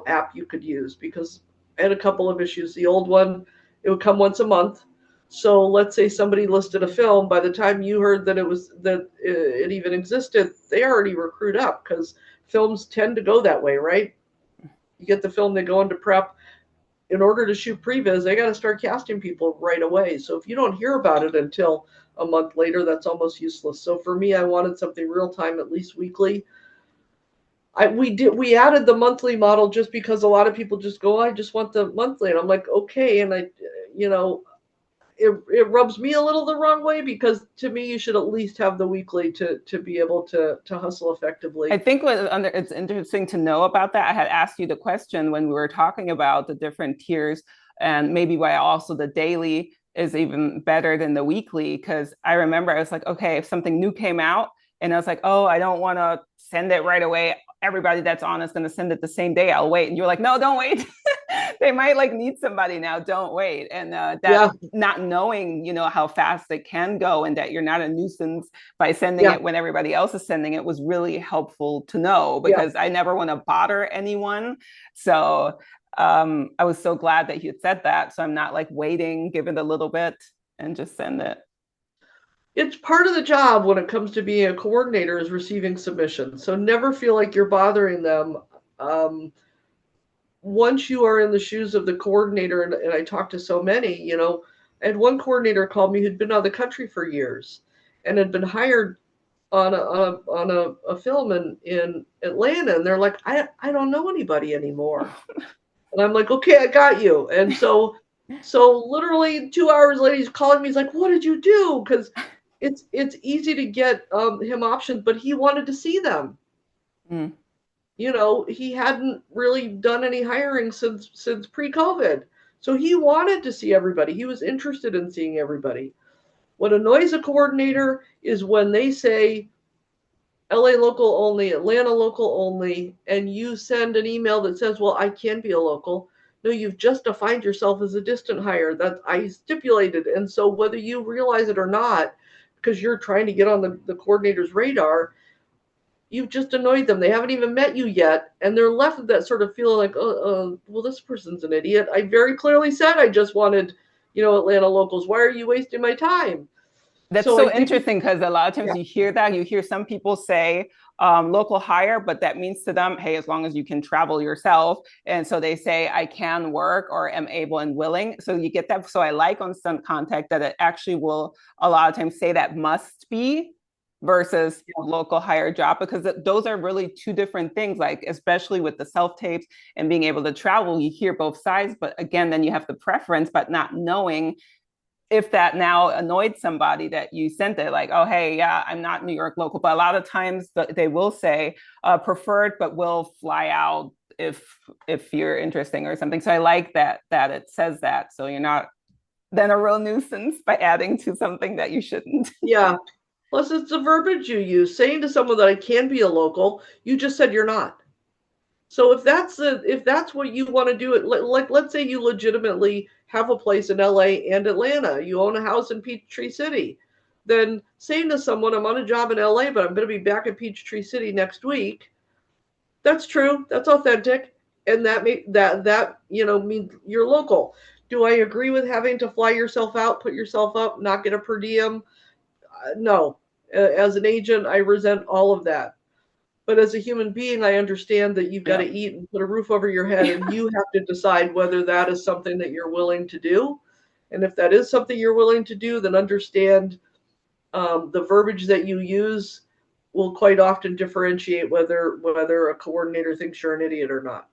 app you could use, because I had a couple of issues. The old one, it would come once a month. So let's say somebody listed a film. By the time you heard that it even existed, they already were crewed up, because films tend to go that way, right? You get the film, they go into prep. In order to shoot previs, they got to start casting people right away. So if you don't hear about it until a month later, that's almost useless. So for me, I wanted something real time, at least weekly. We added the monthly model just because a lot of people just go, I just want the monthly, and I'm like, okay, and you know, it rubs me a little the wrong way, because to me you should at least have the weekly to be able to hustle I effectively. think it's interesting to know about that. I had asked you the question when we were talking about the different tiers, and maybe why also the daily is even better than the weekly. Because I remember I was like, okay, if something new came out and I was like, oh, I don't want to send it right away. Everybody that's on is going to send it the same day. I'll wait. And you're like, no, don't wait. They might like need somebody now. Don't wait. And that Yeah, not knowing, how fast it can go and that you're not a nuisance by sending yeah, it when everybody else is sending it was really helpful to know, yeah. because I never want to bother anyone. So I was so glad that you had said that. So I'm not like waiting, give it a little bit and just send it. It's part of the job when it comes to being a coordinator, is receiving submissions. So never feel like you're bothering them. Um, Once you are in the shoes of the coordinator, and I talked to so many, I had one coordinator called me who'd been out of the country for years and had been hired on a film in Atlanta, and they're like, I don't know anybody anymore. And I'm like, okay, I got you. And so literally 2 hours later, he's calling me. He's like, what did you do? Because it's easy to get him options, but he wanted to see them. Mm. He hadn't really done any hiring since pre-COVID. So he wanted to see everybody. He was interested in seeing everybody. What annoys a coordinator is when they say LA local only, Atlanta local only, and you send an email that says, well, I can be a local. No, you've just defined yourself as a distant hire. That I stipulated. And so whether you realize it or not, because you're trying to get on the coordinator's radar, you've just annoyed them. They haven't even met you yet, and they're left with that sort of feeling like, well, this person's an idiot. I very clearly said I just wanted, Atlanta locals. Why are you wasting my time? That's So I so think, interesting, because a lot of times yeah, you hear that. You hear some people say local hire, but that means to them, hey, as long as you can travel yourself. And so they say, I can work or am able and willing. So you get that. So I like on Stunt Contact that it actually will a lot of times say that must be versus yeah, local hire job, because those are really two different things, like especially with the self tapes and being able to travel, you hear both sides, but again, then you have the preference, but not knowing if that now annoyed somebody that you sent it, like, oh, hey, yeah, I'm not New York local. But a lot of times they will say preferred, but will fly out if you're interesting or something. So I like that it says that. So you're not then a real nuisance by adding to something that you shouldn't. yeah. Plus, it's the verbiage you use. Saying to someone that I can be a local, you just said you're not. So if that's what you want to do, it like let's say you legitimately have a place in LA and Atlanta, you own a house in Peachtree City, then saying to someone, I'm on a job in LA, but I'm going to be back in Peachtree City next week. That's true. That's authentic, and that means you're local. Do I agree with having to fly yourself out, put yourself up, not get a per diem? No. As an agent, I resent all of that. But as a human being, I understand that you've got to Yeah. eat and put a roof over your head, and you have to decide whether that is something that you're willing to do. And if that is something you're willing to do, then understand the verbiage that you use will quite often differentiate whether a coordinator thinks you're an idiot or not.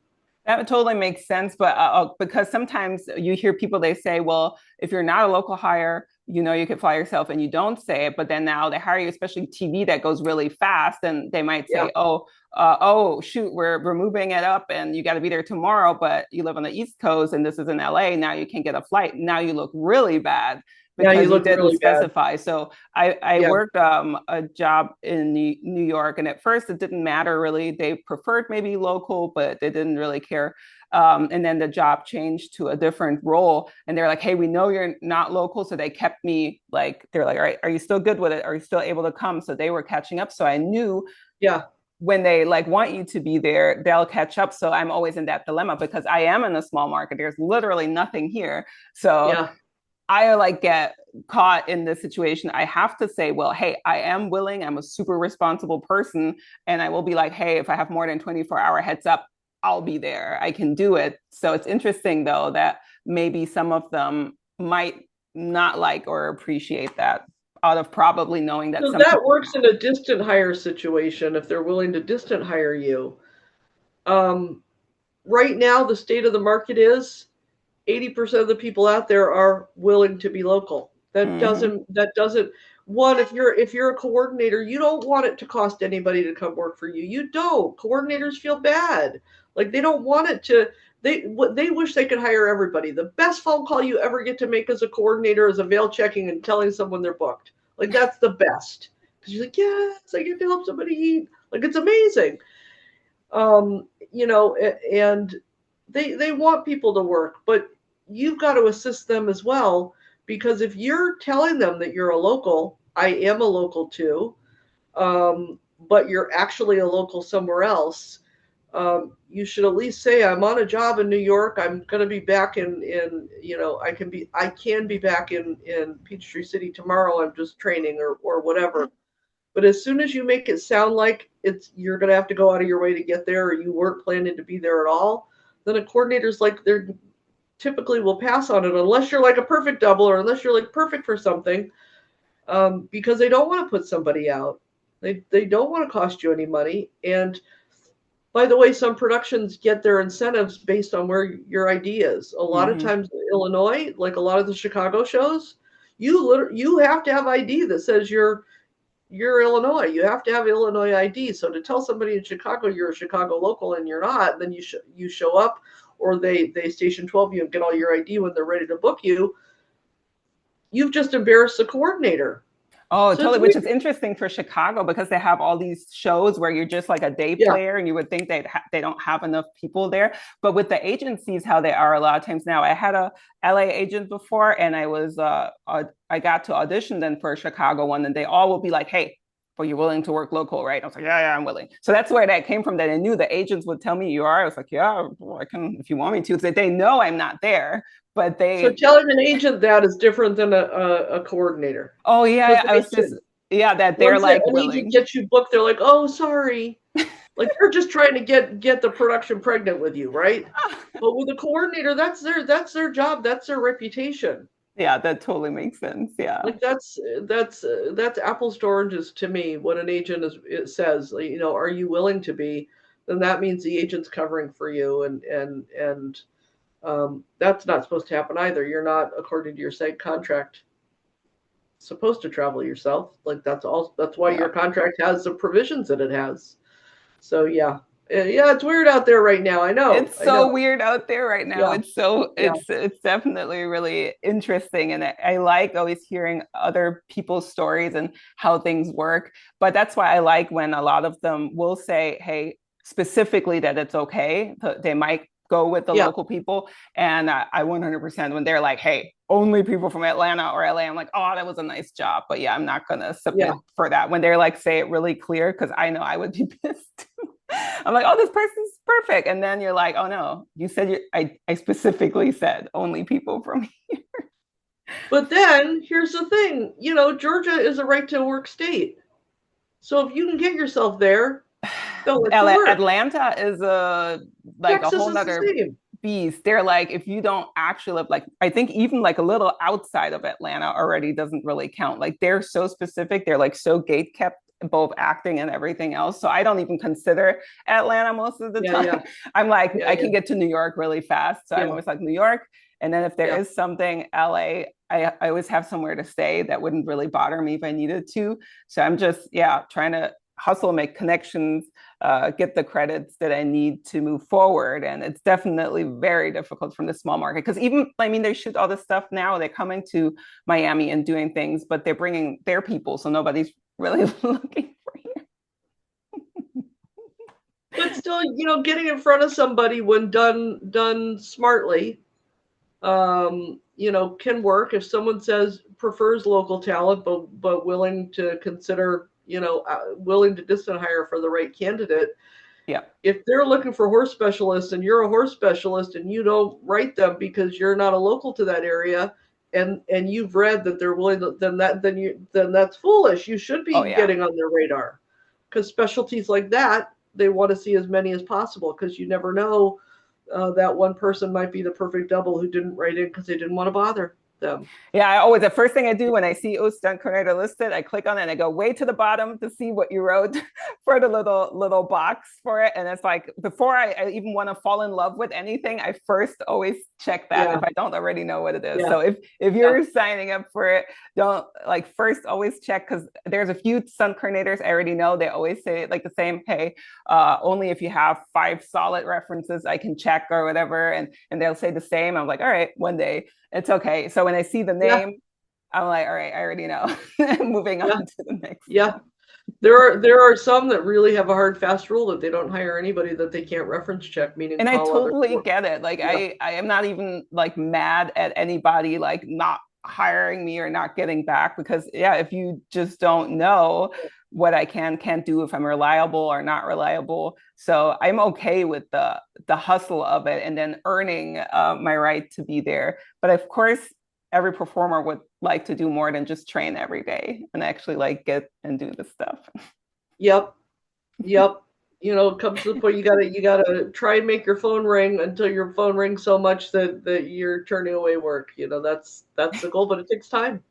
That totally makes sense, but because sometimes you hear people, they say, well, if you're not a local hire, you know, you could fly yourself and you don't say it, but then now they hire you, especially TV that goes really fast, and they might Yeah. say, oh shoot, we're moving it up and you got to be there tomorrow, but you live on the East Coast and this is in LA. Now you can't get a flight. Now you look really bad Yeah, you because you look didn't really bad. specify. So I Yeah. worked a job in New York, and at first it didn't matter really. They preferred maybe local, but they didn't really care. And then the job changed to a different role, and they're like, hey, we know you're not local. So they kept me like, they're like, all right, are you still good with it? Are you still able to come? So they were catching up. So I knew Yeah. when they like want you to be there, they'll catch up. So I'm always in that dilemma because I am in a small market. There's literally nothing here. So Yeah. I like get caught in this situation. I have to say, well, hey, I am willing. I'm a super responsible person. And I will be like, hey, if I have more than 24-hour heads up, I'll be there. I can do it. So it's interesting, though, that maybe some of them might not like or appreciate that out of probably knowing that So some that people works in a distant hire situation if they're willing to distant hire you. Um, right now, the state of the market is 80% of the people out there are willing to be local. mm-hmm. That doesn't one, if you're a coordinator, you don't want it to cost anybody to come work for you. You don't. Coordinators feel bad. Like they don't want it to they wish they could hire everybody. The best phone call you ever get to make as a coordinator is a veil checking and telling someone they're booked. Like that's the best. Because you're like, yes, I get to help somebody eat. Like it's amazing. You know, and they want people to work, but you've got to assist them as well because if you're telling them that you're a local, I am a local too, but you're actually a local somewhere else. You should at least say I'm on a job in New York. I'm going to be back in you know I can be back in Peachtree City tomorrow. I'm just training or whatever. But as soon as you make it sound like it's you're going to have to go out of your way to get there, or you weren't planning to be there at all, then a coordinator's like they're typically will pass on it unless you're like a perfect double or unless you're like perfect for something, because they don't want to put somebody out. They don't want to cost you any money. And by the way, some productions get their incentives based on where your ID is. A lot of Mm-hmm. times in Illinois, like a lot of the Chicago shows, you have to have ID that says you're Illinois. You have to have Illinois ID. So to tell somebody in Chicago you're a Chicago local and you're not, then you show up, or they station 12 you and get all your ID when they're ready to book you. You've just embarrassed the coordinator. Oh, So it's totally. Which is weird. interesting for Chicago because they have all these shows where you're just like a day Yeah, player, and you would think they don't have enough people there. But with the agencies, how they are a lot of times now. I had a LA agent before, and I got to audition then for a Chicago one, and they all will be like, "Hey, but you're willing to work local, right?" I was like, "Yeah, I'm willing." So that's where that came from. That I knew the agents would tell me you are. I was like, "Yeah, well, I can if you want me to." So they know I'm not there, but so they telling an agent that is different than a coordinator. Oh Because yeah, I was just yeah, that they're once like an agent willing. gets you booked, they're like, oh, sorry. Like they're just trying to get the production pregnant with you, right? But with a coordinator, that's their job, that's their reputation. Yeah, that totally makes sense. Yeah. Like that's apples to oranges to me. When an agent it says, like, are you willing to be? Then that means the agent's covering for you, and that's not supposed to happen either. You're not, according to your site contract, supposed to travel yourself. Like that's all. That's why Yeah. your contract has the provisions that it has. So yeah, yeah, it's weird out there right now. I know. It's I know. so weird out there right now. Yeah, It's so yeah, it's definitely really interesting, and I like always hearing other people's stories and how things work. But that's why I like when a lot of them will say, "Hey, specifically that it's okay." They might go with the yeah, local people, and I 100% when they're like, "Hey, only people from Atlanta or LA," I'm like, "Oh, that was a nice job, but yeah, I'm not gonna yeah. submit for that." When they're like, say it really clear, because I know I would be pissed. I'm like, oh, this person's perfect. And then you're like, oh no, you said I specifically said only people from But then here's the thing. Georgia is a right to work state. So if you can get yourself there, they'll let you work. Atlanta is a Texas whole is the nother same. beast. They're like, if you don't actually live, like, I think even like a little outside of Atlanta already doesn't really count. Like they're so specific. They're like so gate kept, both acting and everything else. So I don't even consider Atlanta most of the Yeah, time. yeah, I'm like, yeah, I yeah, can get to New York really fast. So I'm yeah, always like New York. And then if there yeah. is something LA, I always have somewhere to stay that wouldn't really bother me if I needed to. So I'm just, yeah, trying to hustle, make connections, get the credits that I need to move forward. And it's definitely very difficult from the small market because even, I mean, they shoot all this stuff now. They're coming to Miami and doing things, but they're bringing their people. So nobody's really looking for you. But still, getting in front of somebody when done smartly, can work. If someone says prefers local talent, but willing to consider, willing to distant hire for the right candidate. Yeah. If they're looking for horse specialists and you're a horse specialist and you don't write them because you're not a local to that area, and you've read that they're willing to, then that's foolish. You should Oh, be yeah. getting on their radar, because specialties like that, they want to see as many as possible, because you never know, that one person might be the perfect double who didn't write in because they didn't want to bother them. Yeah, I always, the first thing I do when I see Stunt Coordinator listed, I click on it and I go way to the bottom to see what you wrote for the little box for it. And it's like, before I even want to fall in love with anything, I first always check that if I don't already know what it is. So if you're signing up for it, don't like first always check, because there's a few stunt coordinators I already know. They always say like the same, hey, only if you have 5 solid references I can check or whatever. And they'll say the same. I'm like, all right, one day. It's okay. So when I see the name, I'm like, all right, I already know. Moving on to the next. Yeah. There are some that really have a hard, fast rule that they don't hire anybody that they can't reference check, meaning and I call totally other get it. Like I am not even like mad at anybody like not hiring me or not getting back, because if you just don't know what I can't do, if I'm reliable or not reliable. So I'm okay with the hustle of it and then earning my right to be there. But of course, every performer would like to do more than just train every day and actually like get and do the stuff. Yep. It comes to the point you gotta try and make your phone ring until your phone rings so much that you're turning away work. That's the goal, but it takes time.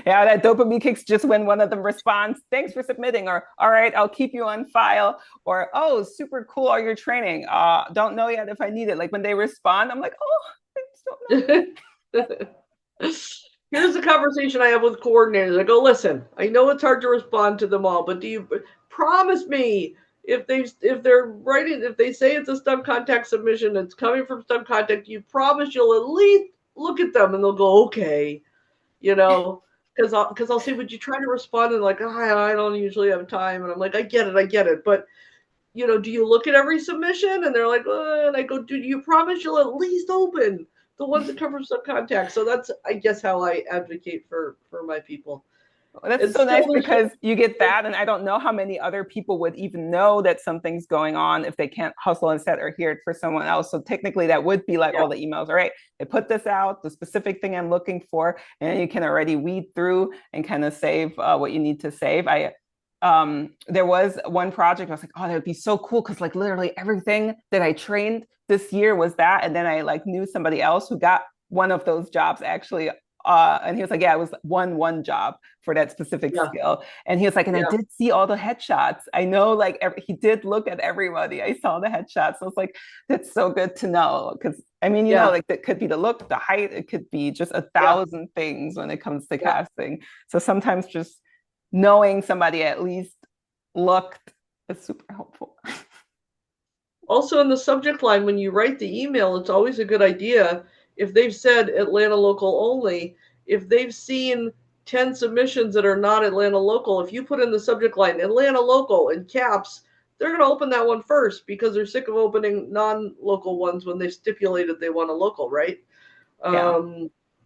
Yeah, that dopamine kicks just when one of them responds, thanks for submitting, or all right, I'll keep you on file, or oh, super cool, all your training. Don't know yet if I need it. Like when they respond, I'm like, oh, I just don't know. Here's the conversation I have with coordinators. I go, listen, I know it's hard to respond to them all, but do you promise me if they say it's a stunt contact submission, it's coming from stunt contact, you promise you'll at least look at them? And they'll go, okay, because I'll say, would you try to respond? And like, I don't usually have time. And I'm like, I get it. But, do you look at every submission? And they're like, and I go, do you promise you'll at least open the ones that come from stunt contact? So that's, I guess, how I advocate for my people. That's so nice, because you get that, and I don't know how many other people would even know that something's going on if they can't hustle and set or hear it for someone else. So technically that would be like all the emails. All right, they put this out, the specific thing I'm looking for, and you can already weed through and kind of save what you need to save. There was one project I was like, oh, that would be so cool, because like literally everything that I trained this year was that. And then I like knew somebody else who got one of those jobs actually. And he was like, yeah, it was one job for that specific skill. And he was like, and I did see all the headshots. I know, like he did look at everybody. I saw the headshots. So I was like, that's so good to know. Because I mean, like that could be the look, the height, it could be just 1,000 things when it comes to casting. So sometimes just knowing somebody at least looked is super helpful. Also, in the subject line, when you write the email, it's always a good idea, if they've said Atlanta local only, if they've seen 10 submissions that are not Atlanta local, if you put in the subject line Atlanta local in caps, they're going to open that one first, because they're sick of opening non-local ones when they've stipulated they want a local, right?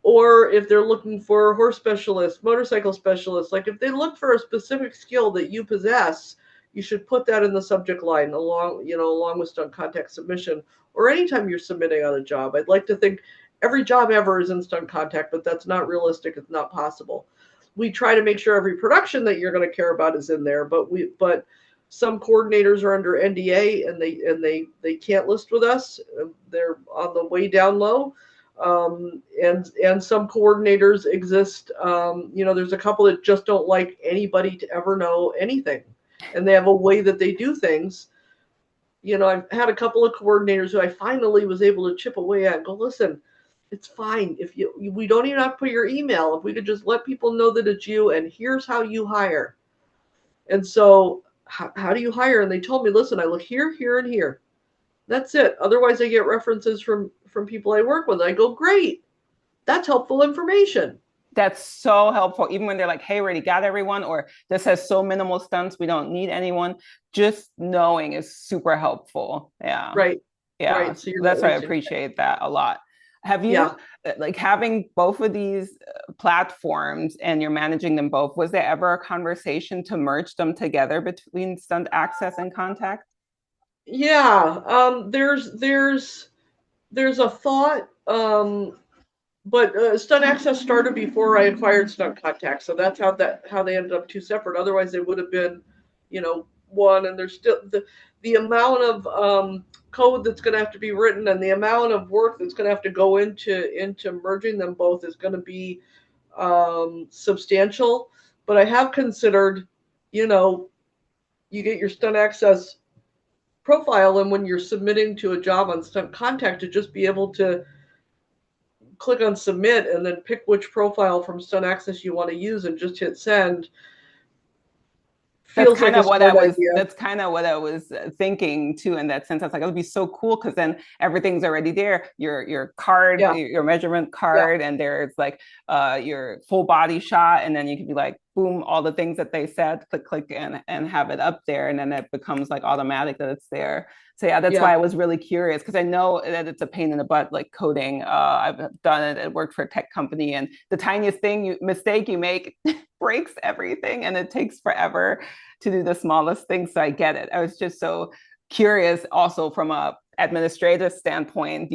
Or if they're looking for horse specialists, motorcycle specialists, like if they look for a specific skill that you possess, you should put that in the subject line along with stunt contact submission, or anytime you're submitting on a job. I'd like to think every job ever is in stunt contact, but that's not realistic. It's not possible. We try to make sure every production that you're going to care about is in there, but some coordinators are under NDA and they can't list with us. They're on the way down low. And some coordinators exist. There's a couple that just don't like anybody to ever know anything, and they have a way that they do things. I've had a couple of coordinators who I finally was able to chip away at and go, listen, It's fine. If we don't even have to put your email. If we could just let people know that it's you and here's how you hire. And so, how do you hire? And they told me, listen, I look here, here, and here. That's it. Otherwise, I get references from people I work with. I go, great. That's helpful information. That's so helpful. Even when they're like, hey, we already got everyone, or this has so minimal stunts, we don't need anyone. Just knowing is super helpful. Yeah. Right. Yeah. Right. So you're not That's why I wasting. appreciate that a lot. Have you, Yeah. like, having both of these platforms and you're managing them both, was there ever a conversation to merge them together between Stunt Access and Contact? Yeah. There's a thought. But Stunt Access started before I acquired Stunt Contact, so that's how they ended up two separate. Otherwise, they would have been, one. And there's still the amount of code that's going to have to be written, and the amount of work that's going to have to go into merging them both is going to be substantial. But I have considered, you know, you get your Stunt Access profile, and when you're submitting to a job on Stunt Contact, to just be able to click on submit and then pick which profile from Stunt Access you want to use and just hit send That's feels like kind a of what I smart was idea. that's kind of what I was thinking too in that sense. I was like, it would be so cool because then everything's already there. Your card, Yeah, your measurement yeah, card, and there's like your full body shot, and then you can be like, boom, all the things that they said, click, and have it up there, and then it becomes like automatic that it's there. So yeah, that's why yeah, I was really curious because I know that it's a pain in the butt, like coding. I've done it. It worked for a tech company, and the tiniest mistake you make breaks everything, and it takes forever to do the smallest things. So I get it. I was just so curious also from a administrative standpoint,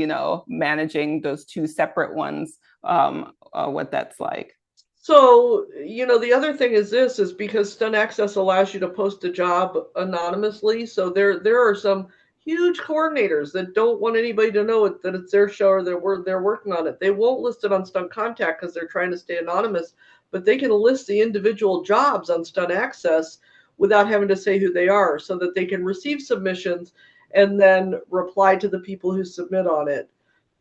managing those two separate ones, what that's like. So, the other thing is this is because Stunt Access allows you to post a job anonymously. So there are some huge coordinators that don't want anybody to know that it's their show or they're working on it. They won't list it on Stunt Contact because they're trying to stay anonymous, but they can list the individual jobs on Stunt Access without having to say who they are, so that they can receive submissions and then reply to the people who submit on it,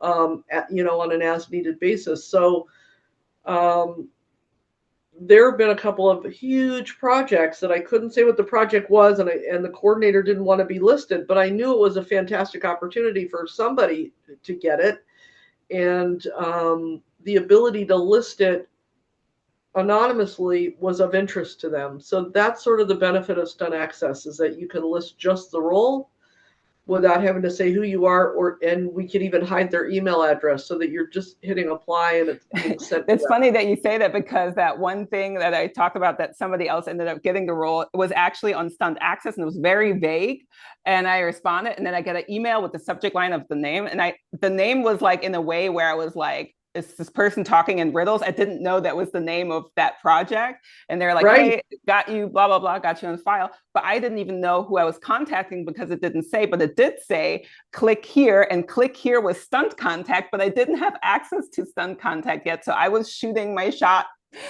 on an as needed basis. So. Um, there have been a couple of huge projects that I couldn't say what the project was, and the coordinator didn't want to be listed, but I knew it was a fantastic opportunity for somebody to get it, and the ability to list it anonymously was of interest to them. So that's sort of the benefit of Stunt Access, is that you can list just the role without having to say who you are, and we could even hide their email address so that you're just hitting apply and it's being sent to It's them. funny that you say that because that one thing that I talked about that somebody else ended up getting the role was actually on Stunt Access and it was very vague. And I responded and then I get an email with the subject line of the name. And the name was like in a way where I was like, is this person talking in riddles? I didn't know that was the name of that project. And they're like, Right. hey, got you, blah, blah, blah, got you on file. But I didn't even know who I was contacting because it didn't say, but it did say, click here, and click here was Stunt Contact, but I didn't have access to Stunt Contact yet. So I was shooting my shot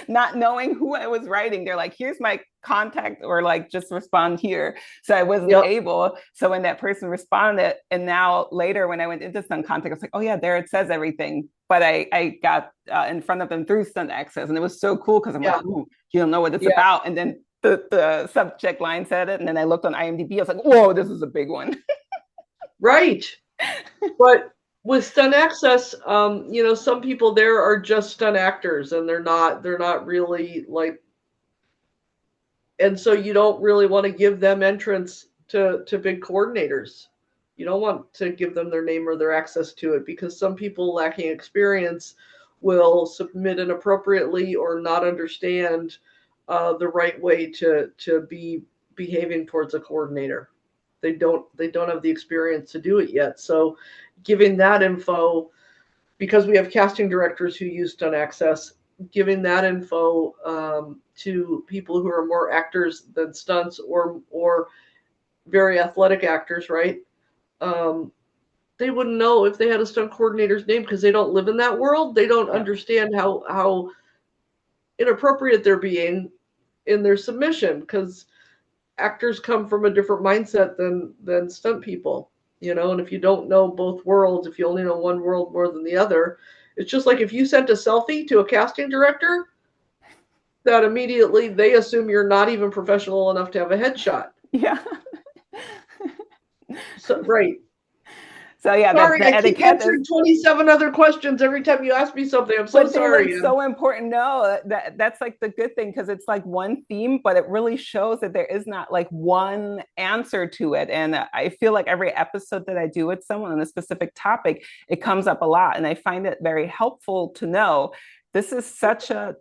not knowing who I was writing. They're like, here's my contact, or like, just respond here. So I wasn't Yep. able. So when that person responded, and now later when I went into Stunt Contact, I was like, oh yeah, there it says everything. But I got in front of them through Stunt Access. And it was so cool because I'm Yeah. like, ooh, you don't know what it's Yeah. about. And then the subject line said it. And then I looked on IMDb. I was like, whoa, this is a big one. Right. But with Stunt Access, some people there are just stunt actors, and they're not really like, and so you don't really want to give them entrance to big coordinators. You don't want to give them their name or their access to it, because some people lacking experience will submit inappropriately or not understand the right way to be behaving towards a coordinator. They don't have the experience to do it yet. So giving that info, because we have casting directors who use Stunt Access, giving that info to people who are more actors than stunts, or very athletic actors, right? Um, they wouldn't know if they had a stunt coordinator's name because they don't live in that world. They don't Yeah. understand how inappropriate they're being in their submission, because actors come from a different mindset than stunt people. And if you don't know both worlds, if you only know one world more than the other, It's just like if you sent a selfie to a casting director, that immediately they assume you're not even professional enough to have a headshot. Yeah. So, right. So yeah, Sorry, the I keep etiquette is, answering 27 other questions every time you ask me something. I'm so but they're like sorry. so important. No, that's like the good thing because it's like one theme, but it really shows that there is not like one answer to it. And I feel like every episode that I do with someone on a specific topic, it comes up a lot. And I find it very helpful to know this is such a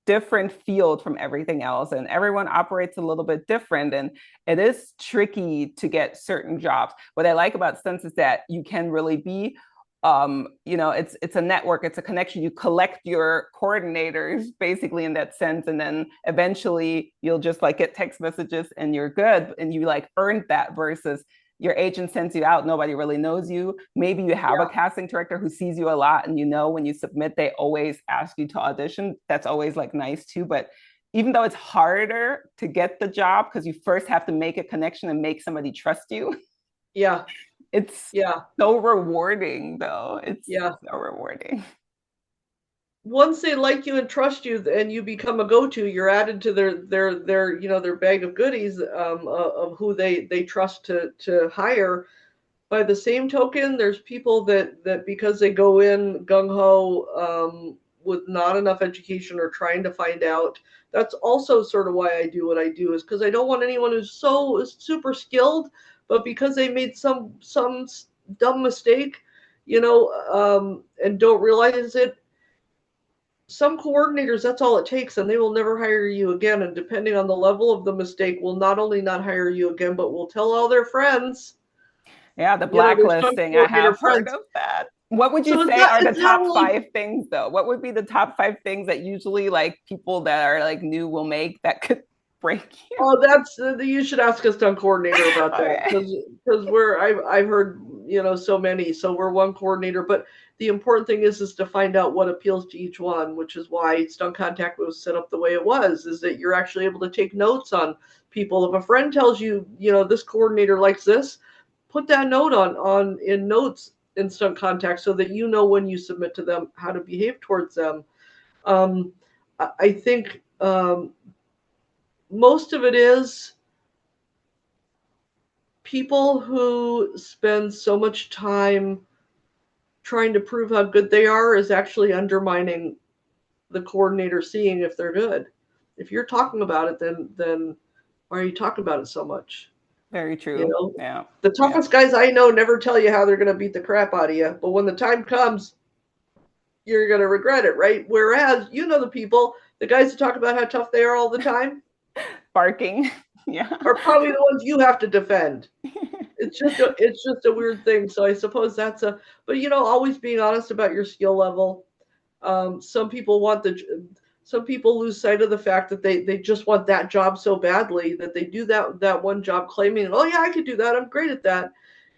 different field from everything else, and everyone operates a little bit different, and it is tricky to get certain jobs. What I like about stunts is that you can really be it's a network, it's a connection. You collect your coordinators basically in that sense, and then eventually you'll just like get text messages and you're good, and you like earned that versus your agent sends you out, nobody really knows you. Maybe you have a casting director who sees you a lot, and when you submit, they always ask you to audition. That's always like nice too. But even though it's harder to get the job because you first have to make a connection and make somebody trust you, Yeah. it's so rewarding though. It's so rewarding. Once they like you and trust you and you become a go-to, you're added to their bag of goodies, of who they trust to hire. By the same token, there's people that because they go in gung-ho, with not enough education or trying to find out. That's also sort of why I do what I do, is because I don't want anyone who's so super skilled, but because they made some dumb mistake, and don't realize it. Some coordinators, that's all it takes, and they will never hire you again. And depending on the level of the mistake, will not only not hire you again, but will tell all their friends. Yeah, the Their stunt blacklisting. I coordinator have heard friends. of that. What would you So say are the it's not top really. 5 things though? What would be the top 5 things that usually like people that are like new will make that could break you? Oh, that's you should ask a stunt coordinator about that, Okay. because I've heard so many. So we're one coordinator, but the important thing is to find out what appeals to each one, which is why Stunt Contact was set up the way it was. Is that you're actually able to take notes on people. If a friend tells you, this coordinator likes this, put that note on in notes in Stunt Contact so that you know when you submit to them how to behave towards them. Um, I think most of it is people who spend so much time trying to prove how good they are is actually undermining the coordinator seeing if they're good. If you're talking about it, then why are you talking about it so much? Very true. Yeah. The Yeah. toughest guys I know never tell you how they're going to beat the crap out of you, but when the time comes, you're going to regret it, right? Whereas the guys that talk about how tough they are all the time, Barking. Yeah. are probably the ones you have to defend. It's just a weird thing. So I suppose but always being honest about your skill level. Some people lose sight of the fact that they just want that job so badly that they do that one job claiming, oh yeah, I could do that, I'm great at that,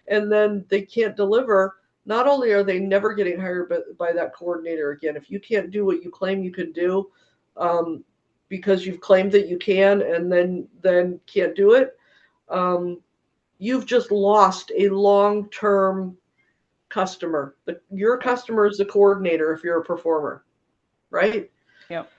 and then they can't deliver. Not only are they never getting hired by that coordinator again, if you can't do what you claim you can do, because you've claimed that you can and then can't do it, you've just lost a long-term customer. Your customer is the coordinator if you're a performer, right? Yep.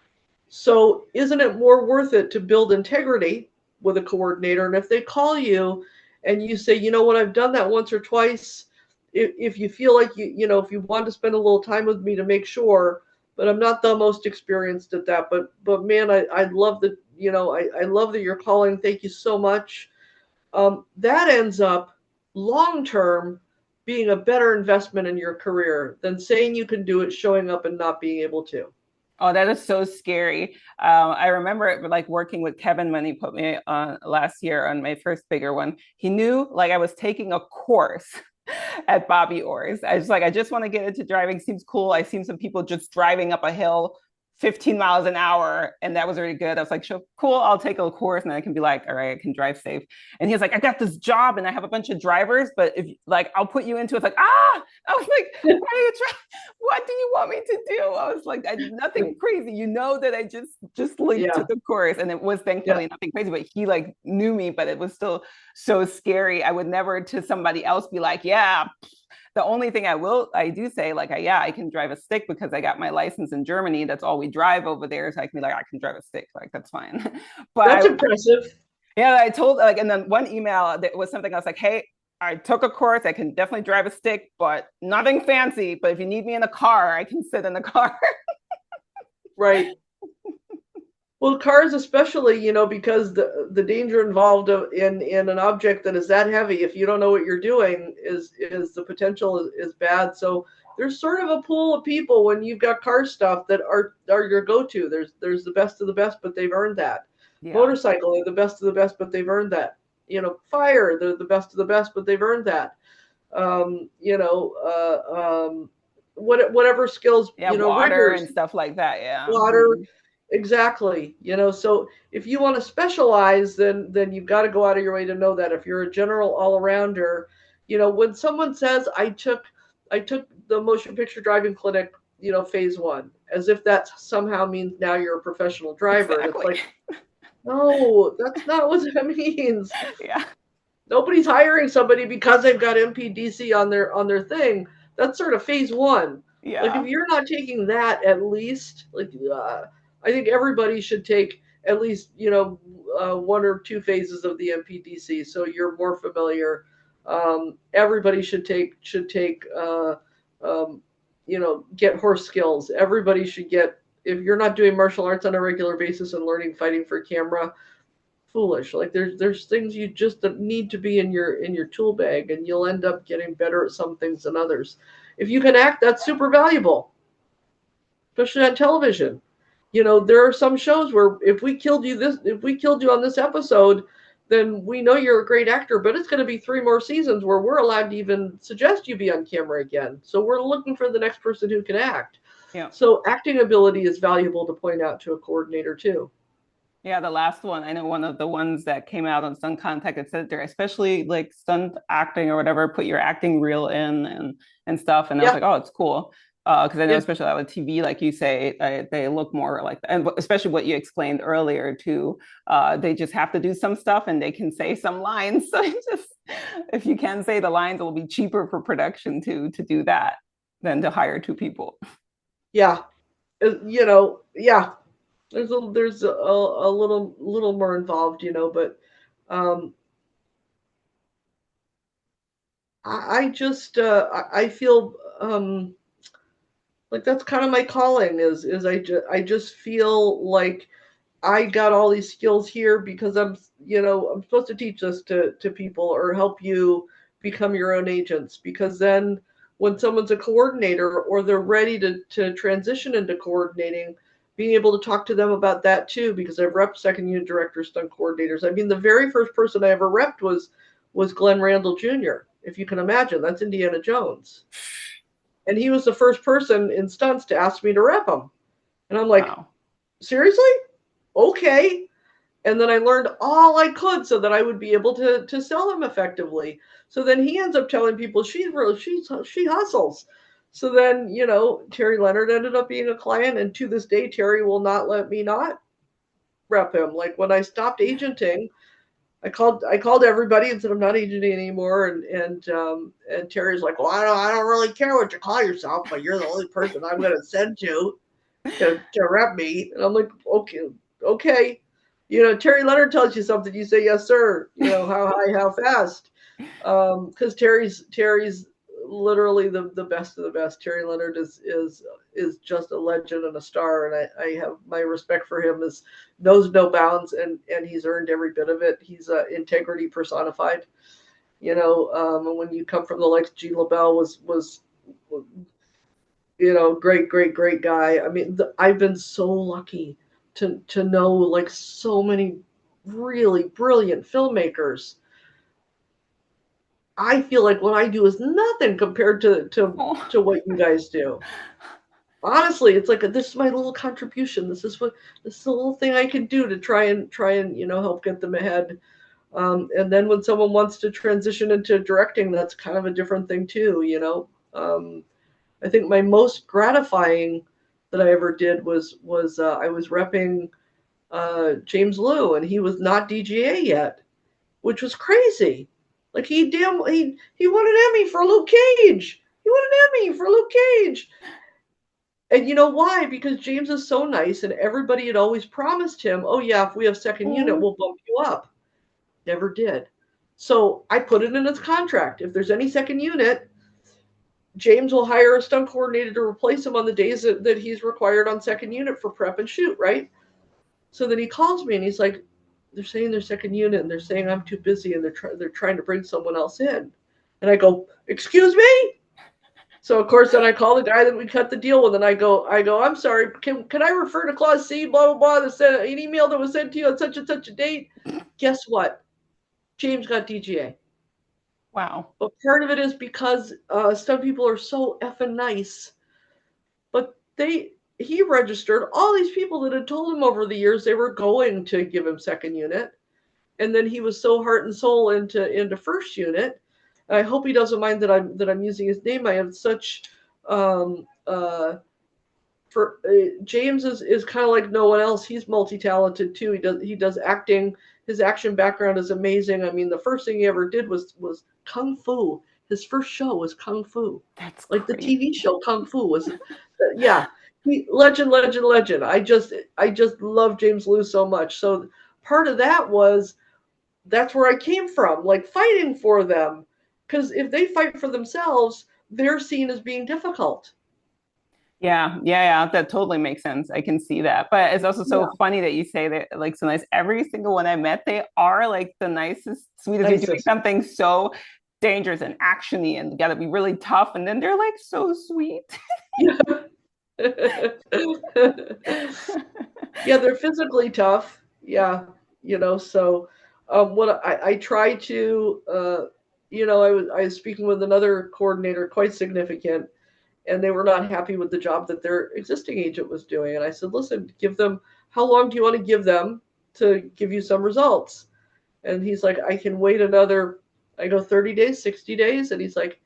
So isn't it more worth it to build integrity with a coordinator? And if they call you and you say, you know what, I've done that once or twice, if you feel like if you want to spend a little time with me to make sure, but I'm not the most experienced at that. But man, I love that, I love that you're calling. Thank you so much. That ends up long term being a better investment in your career than saying you can do it, showing up and not being able to. Oh, that is so scary. I remember it like working with Kevin when he put me on last year on my first bigger one. He knew like I was taking a course at Bobby Orr's. I just want to get into driving. Seems cool. I've seen some people just driving up a hill 15 miles an hour, and that was really good. I was like, sure, cool, I'll take a course and I can be like, all right, I can drive safe. And he was like, I got this job and I have a bunch of drivers, but if like I'll put you into it. It's like, I was like, why are you trying? What do you want me to do? I was like, I did nothing crazy. That I just like took a course, and it was thankfully nothing crazy, but he like knew me, but it was still so scary. I would never to somebody else be like, yeah, The only thing I do say, like, yeah, I can drive a stick because I got my license in Germany. That's all we drive over there. So I can be like, I can drive a stick. Like, that's fine. But That's impressive. yeah, I told, like, and then one email that was something I was like, hey, I took a course. I can definitely drive a stick, but nothing fancy. But if you need me in a car, I can sit in the car. Right. Well, cars especially, because the danger involved in an object that is that heavy, if you don't know what you're doing, is the potential is bad. So there's sort of a pool of people when you've got car stuff that are your go-to. There's the best of the best, but they've earned that. Yeah. Motorcycle, they're the best of the best, but they've earned that. Fire, they're the best of the best, but they've earned that. Um, you know, whatever skills, Yeah, water riggers, and stuff like that. Yeah. water. Exactly. So if you want to specialize, then you've got to go out of your way to know that. If you're a general all-arounder, when someone says I took the motion picture driving clinic, phase 1, as if that somehow means now you're a professional driver. And it's Exactly. like, no, that's not what that means. Yeah. Nobody's hiring somebody because they've got MPDC on their thing. That's sort of phase 1. Like if Yeah. you're not taking that at least, like I think everybody should take at least 1 or 2 phases of the MPDC, so you're more familiar. Everybody should take get horse skills. Everybody should get, if you're not doing martial arts on a regular basis and learning fighting for camera, foolish. Like there's things you just need to be in your tool bag, and you'll end up getting better at some things than others. If you can act, that's super valuable, especially on television. There are some shows where if we killed you on this episode, then we know you're a great actor, but it's going to be 3 more seasons where we're allowed to even suggest you be on camera again. So we're looking for the next person who can act. Yeah. So acting ability is valuable to point out to a coordinator too. Yeah, the last one, I know one of the ones that came out on Stunt Contact, it said there, especially like stunt acting or whatever, put your acting reel in and stuff. And I was Yeah, like, oh, it's cool. Because I know, yeah, especially on TV, like you say, they look more like, and especially what you explained earlier too, they just have to do some stuff and they can say some lines. So it's just, if you can say the lines, it will be cheaper for production to do that than to hire 2 people. yeah. Yeah. There's a little more involved, but um, I just I feel like that's kind of my calling is I just feel like I got all these skills here because I'm supposed to teach this to people or help you become your own agents, because then when someone's a coordinator or they're ready to transition into coordinating, being able to talk to them about that too, because I've repped second unit directors, stunt coordinators. I mean, the very first person I ever repped was Glenn Randall Jr. If you can imagine, that's Indiana Jones. And he was the first person in stunts to ask me to rep him. And I'm like, Wow. seriously? Okay. And then I learned all I could so that I would be able to sell him effectively. So then he ends up telling people she hustles. So then, Terry Leonard ended up being a client, and to this day Terry will not let me not rep him. Like when I stopped agenting, I called everybody and said I'm not agenting anymore, and Terry's like, well, I don't really care what you call yourself, but you're the only person I'm going to send to rep me. And I'm like, okay. Terry Leonard tells you something, you say yes, sir. How high, how fast? Because Terry's literally the best of the best. Terry Leonard is just a legend and a star, and I have my respect for him is knows no bounds, and he's earned every bit of it. He's integrity personified. And when you come from the likes, G. LaBelle was great guy. I mean, I've been so lucky to know like so many really brilliant filmmakers. I feel like what I do is nothing compared Oh, to what you guys do. Honestly, it's like this is my little contribution. This is a little thing I can do to try and help get them ahead. And then when someone wants to transition into directing, that's kind of a different thing too. I think my most gratifying that I ever did was I was repping James Liu, and he was not DGA yet, which was crazy. Like he won an Emmy for Luke Cage. He won an Emmy for Luke Cage. And you know why? Because James is so nice, and everybody had always promised him, "Oh yeah, if we have second unit, we'll bump you up." Never did. So I put it in his contract. If there's any second unit, James will hire a stunt coordinator to replace him on the days that he's required on second unit for prep and shoot, right? So then he calls me and he's like, "They're saying they're second unit, and they're saying I'm too busy, and they're trying to bring someone else in." And I go, "Excuse me?" So of course then I call the guy that we cut the deal with, and I go, "I'm sorry, can I refer to clause C, blah blah blah, an email that was sent to you on such and such a date?" Guess what? James got DGA. Wow. But part of it is because some people are so effing nice. But he registered all these people that had told him over the years they were going to give him second unit, and then he was so heart and soul into first unit. And I hope he doesn't mind that I'm using his name. I have such um, for James is kind of like no one else. He's multi-talented too. He does acting. His action background is amazing. I mean, the first thing he ever did was kung fu. His first show was kung fu, That's like the crazy. TV show Kung Fu was. Yeah, legend, legend, legend. I just love James Liu so much. So part of that was that's where I came from, like fighting for them, because if they fight for themselves, they're seen as being difficult. Yeah. That totally makes sense. I can see that. But it's also so Yeah, funny that you say that, like, so nice. Every single one I met, they are like the nicest, sweetest. You're doing nicest. something so dangerous and actiony and gotta be really tough. And then they're like so sweet. Yeah. Yeah, they're physically tough. Yeah, so what I try to, I was speaking with another coordinator, quite significant, and they were not happy with the job that their existing agent was doing. And I said, listen, give them, how long do you want to give them to give you some results? And he's like, I can wait another, I go 30 days, 60 days. And he's like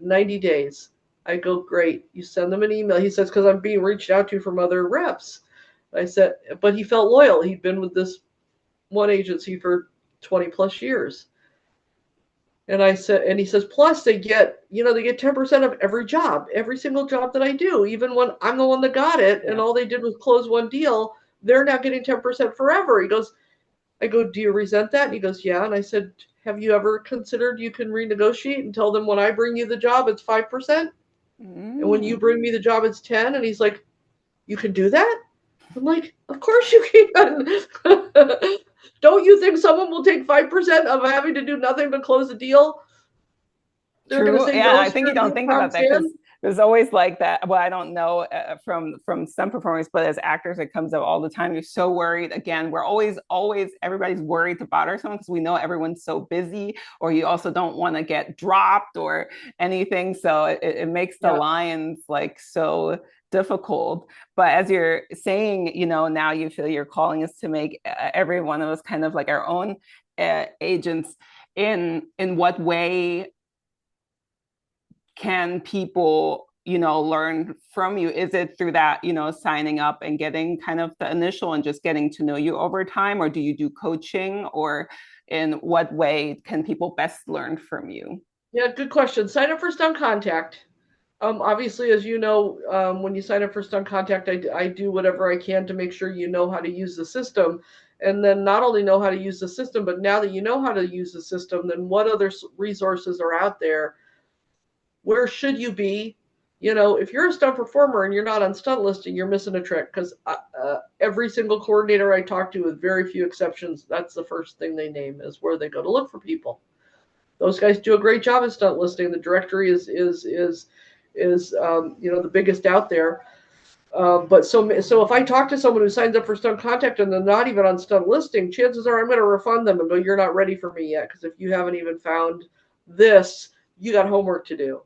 90 days. I go, great. You send them an email. He says, because I'm being reached out to from other reps. I said, but he felt loyal. He'd been with this one agency for 20 plus years. And I said, and he says, plus they get 10% of every job, every single job that I do, even when I'm the one that got it and Yeah. all they did was close one deal, they're now getting 10% forever. He goes, I go, do you resent that? And he goes, yeah. And I said, have you ever considered you can renegotiate and tell them when I bring you the job, it's 5%? And when you Mm. bring me the job, it's 10. And he's like, you can do that? I'm like, of course you can. Don't you think someone will take 5% of having to do nothing but close a deal? They're going to True. say Yeah, no, I think you screw don't you, think about pound that because sand. there's always like that. Well, I don't know from some performers, but as actors, it comes up all the time. You're so worried. Again, we're always everybody's worried to bother someone because we know everyone's so busy, or you also don't want to get dropped or anything. So it makes the Yeah. lines like so difficult. But as you're saying, now you feel your calling is to make every one of us kind of like our own agents. In what way can people learn from you? Is it through that, signing up and getting kind of the initial and just getting to know you over time, or do you do coaching, or in what way can people best learn from you? Yeah, good question. Sign up for Stunt Contact. Obviously, as you know, when you sign up for Stunt Contact, I do whatever I can to make sure you know how to use the system. And then not only know how to use the system, but now that you know how to use the system, then what other resources are out there? Where should you be? If you're a stunt performer and you're not on stunt listing, you're missing a trick because every single coordinator I talk to, with very few exceptions, that's the first thing they name is where they go to look for people. Those guys do a great job at stunt listing. The directory is the biggest out there. But if I talk to someone who signs up for Stunt Contact and they're not even on Stunt Listing, chances are I'm going to refund them and go, "You're not ready for me yet because if you haven't even found this, you got homework to do."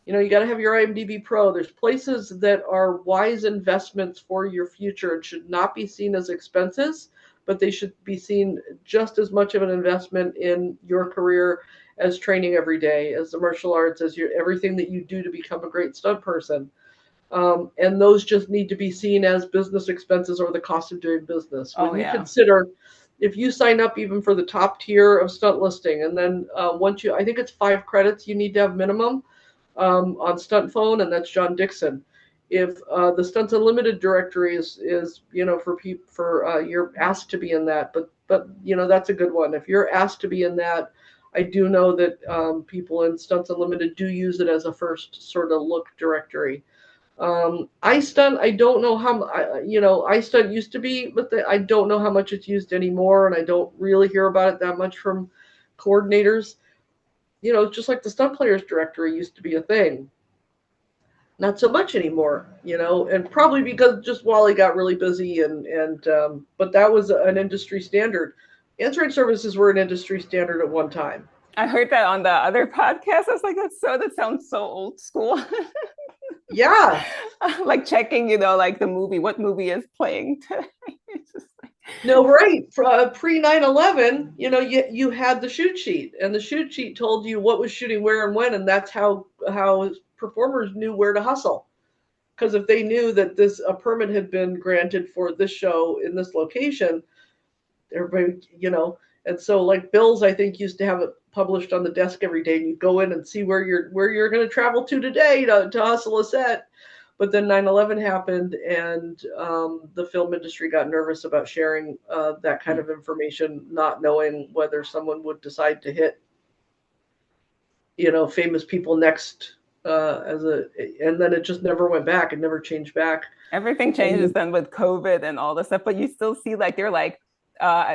You got to have your IMDb Pro. There's places that are wise investments for your future and should not be seen as expenses, but they should be seen just as much of an investment in your career as training every day, as the martial arts, as everything that you do to become a great stunt person. And those just need to be seen as business expenses or the cost of doing business. Oh When you yeah. consider if you sign up even for the top tier of stunt listing, and then once you, I think it's 5 credits you need to have minimum on Stunt Phone, and that's John Dixon. If the Stunts Unlimited directory is for people for you're asked to be in that, but that's a good one. If you're asked to be in that, I do know that people in Stunts Unlimited do use it as a first sort of look directory. iStunt, I don't know how, iStunt used to be, but I don't know how much it's used anymore, and I don't really hear about it that much from coordinators. Just like the Stunt Players directory used to be a thing. Not so much anymore, and probably because just Wally got really busy, but that was an industry standard. Answering services were an industry standard at one time. I heard that on the other podcast. I was like, that sounds so old school. Yeah. Like checking, like the movie, what movie is playing today. No, right. Pre 9/11, you had the shoot sheet, and the shoot sheet told you what was shooting where and when, and that's how performers knew where to hustle. Because if they knew that a permit had been granted for this show in this location, everybody, and so like bills, I think used to have it published on the desk every day, and you go in and see where you're going to travel to today to hustle a set. But then 9/11 happened, and the film industry got nervous about sharing that kind of information, not knowing whether someone would decide to hit, famous people next and then it just never went back. It never changed back. Everything changes then with COVID and all this stuff, but you still see like they're like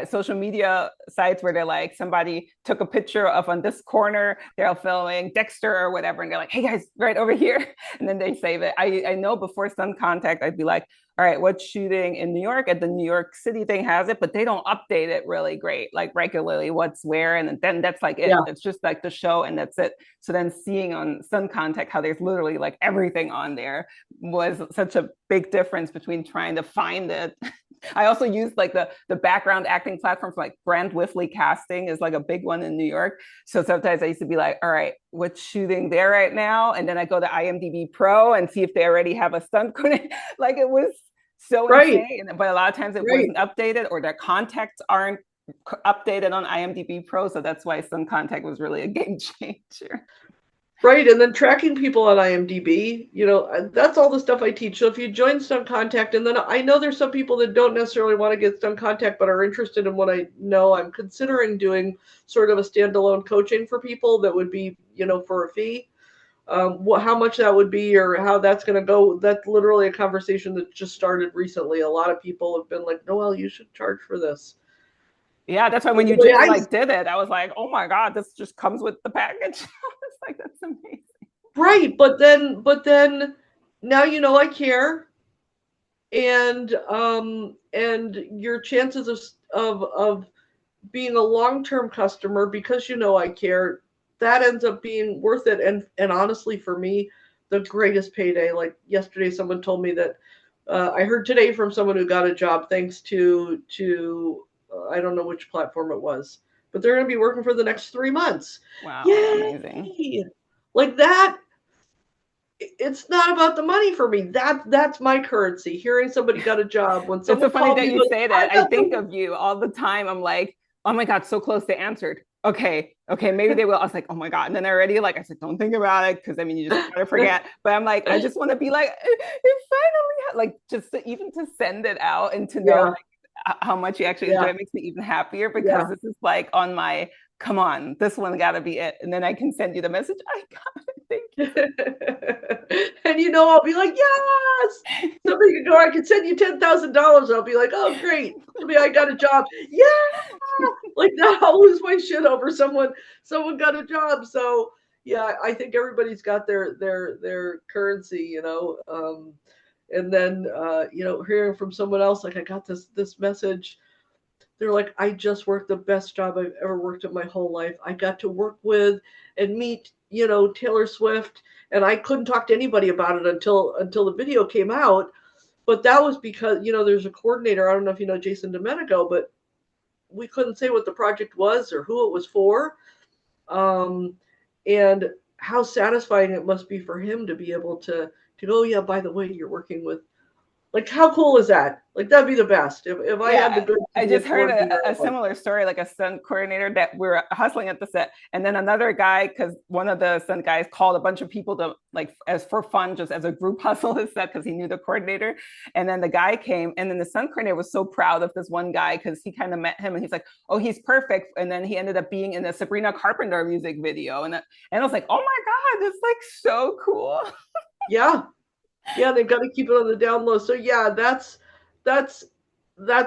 social media sites where they're like, somebody took a picture of on this corner, they're filming Dexter or whatever, and they're like, hey guys, right over here. And then they save it. I know before Stunt Contact, I'd be like, all right, what's shooting in New York? And the New York City thing has it, but they don't update it really great, like regularly, what's where. And then that's like it. Yeah. It's just like the show and that's it. So then seeing on Stunt Contact how there's literally like everything on there was such a big difference between trying to find it. I also used like the background acting platforms, like Brand Whiffley Casting is like a big one in New York. So sometimes I used to be like, all right, what's shooting there right now? And then I go to IMDb Pro and see if they already have a stunt coordinator. Like it was so insane. But a lot of times it wasn't updated, or their contacts aren't updated on IMDb Pro. So that's why Stunt Contact was really a game changer. Right, and then tracking people on IMDb, that's all the stuff I teach. So if you join Stunt Contact, and then I know there's some people that don't necessarily want to get Stunt Contact, but are interested in what I know, I'm considering doing sort of a standalone coaching for people that would be, for a fee. How much that would be or how that's going to go, that's literally a conversation that just started recently. A lot of people have been like, Noelle, you should charge for this. Yeah, that's why when you just did it, I was like, oh my God, this just comes with the package. It's like, that's amazing. Right, but then now I care, and your chances of being a long-term customer, because I care, that ends up being worth it. And honestly, for me, the greatest payday. Like yesterday, someone told me that I heard today from someone who got a job thanks to I don't know which platform it was, but they're going to be working for the next 3 months. Wow, amazing! Like that. It's not about the money for me. That's my currency. Hearing somebody got a job when someone. It's so funny that you say that. I think of you all the time. I'm like, oh my God, so close. They answered. Okay, maybe they will. I was like, oh my God. And then already, like, I said, don't think about it, because I mean, you just gotta forget. But I'm like, I just want to be like, it finally, like, just even to send it out and to know like, how much you actually enjoy it makes me even happier, because this is like on my, come on, this one gotta be it. And then I can send you the message. I got it. Thank you. And I'll be like, yes. Somebody could go, I could send you $10,000. I'll be like, oh great. I got a job. Yeah. Like that, I'll lose my shit over someone got a job. So yeah, I think everybody's got their currency, and then hearing from someone else, like I got this message. They're like, I just worked the best job I've ever worked in my whole life. I got to work with and meet, Taylor Swift, and I couldn't talk to anybody about it until the video came out. But that was because, there's a coordinator. I don't know if you know Jason Domenico, but we couldn't say what the project was or who it was for. And how satisfying it must be for him to be able to go, yeah, by the way, you're working with Like, how cool is that? Like, that'd be the best. If I had the Yeah, goods to I give just heard towards the a similar story, like a stunt coordinator that we were hustling at the set, and then another guy, because one of the stunt guys called a bunch of people to like as for fun, just as a group hustle his set because he knew the coordinator, and then the guy came, and then the stunt coordinator was so proud of this one guy because he kind of met him, and he's like, "Oh, he's perfect," and then he ended up being in a Sabrina Carpenter music video, and I was like, "Oh my god, it's like so cool." Yeah, yeah, they've got to keep it on the down low. So yeah, that's that's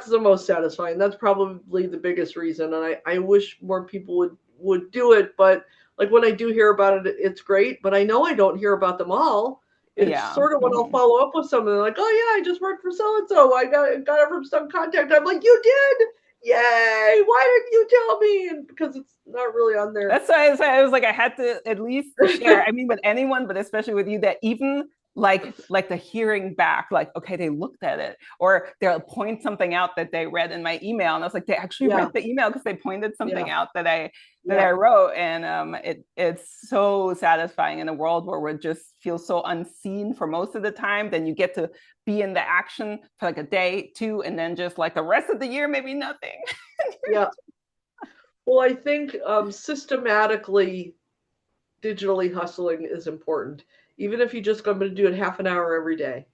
the most satisfying. That's probably the biggest reason, and I wish more people would do it. But like when I do hear about it, it's great. But I know I don't hear about them all. It's Yeah. sort of when I'll Mm-hmm. follow up with someone, they're like, "Oh yeah, I just worked for so and so. I got it from some contact." I'm like, "You did? Yay! Why didn't you tell me?" And because it's not really on there. That's why I was like, I had to at least share. I mean, with anyone, but especially with you, that even like the hearing back, like, okay, they looked at it, or they'll point something out that they read in my email. And I was like, they actually read Yeah, the email because they pointed something yeah, out that I yeah, wrote. And it's so satisfying in a world where we just feel so unseen for most of the time. Then you get to be in the action for like a day, two, and then just like the rest of the year, maybe nothing. yeah. Well, I think systematically digitally hustling is important, even if you just going to do it half an hour every day,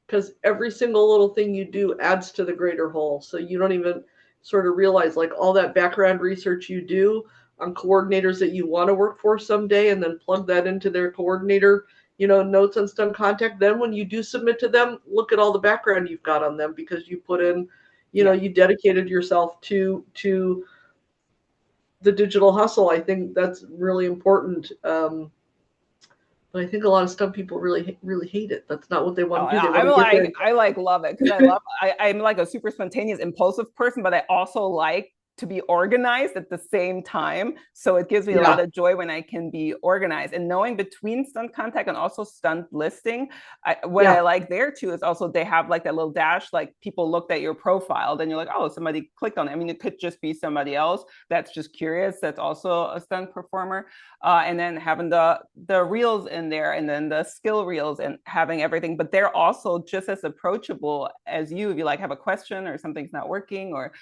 because every single little thing you do adds to the greater whole. So you don't even sort of realize like all that background research you do on coordinators that you want to work for someday, and then plug that into their coordinator, notes on stunt contact. Then when you do submit to them, look at all the background you've got on them because you put in, Yeah. you dedicated yourself to the digital hustle. I think that's really important. But I think a lot of stunt people really hate it. That's not what they Oh, want to do. They want I'm to get there. like, I like love it because I'm like a super spontaneous, impulsive person, but I also like to be organized at the same time. So it gives me a lot Yeah, of joy when I can be organized and knowing between stunt contact and also stunt listing. What I yeah, like there too is also they have like that little dash, like people looked at your profile, then you're like, oh, somebody clicked on it. I mean, it could just be somebody else that's just curious. That's also a stunt performer. And then having the reels in there and then the skill reels and having everything, but they're also just as approachable as you if you like have a question or something's not working or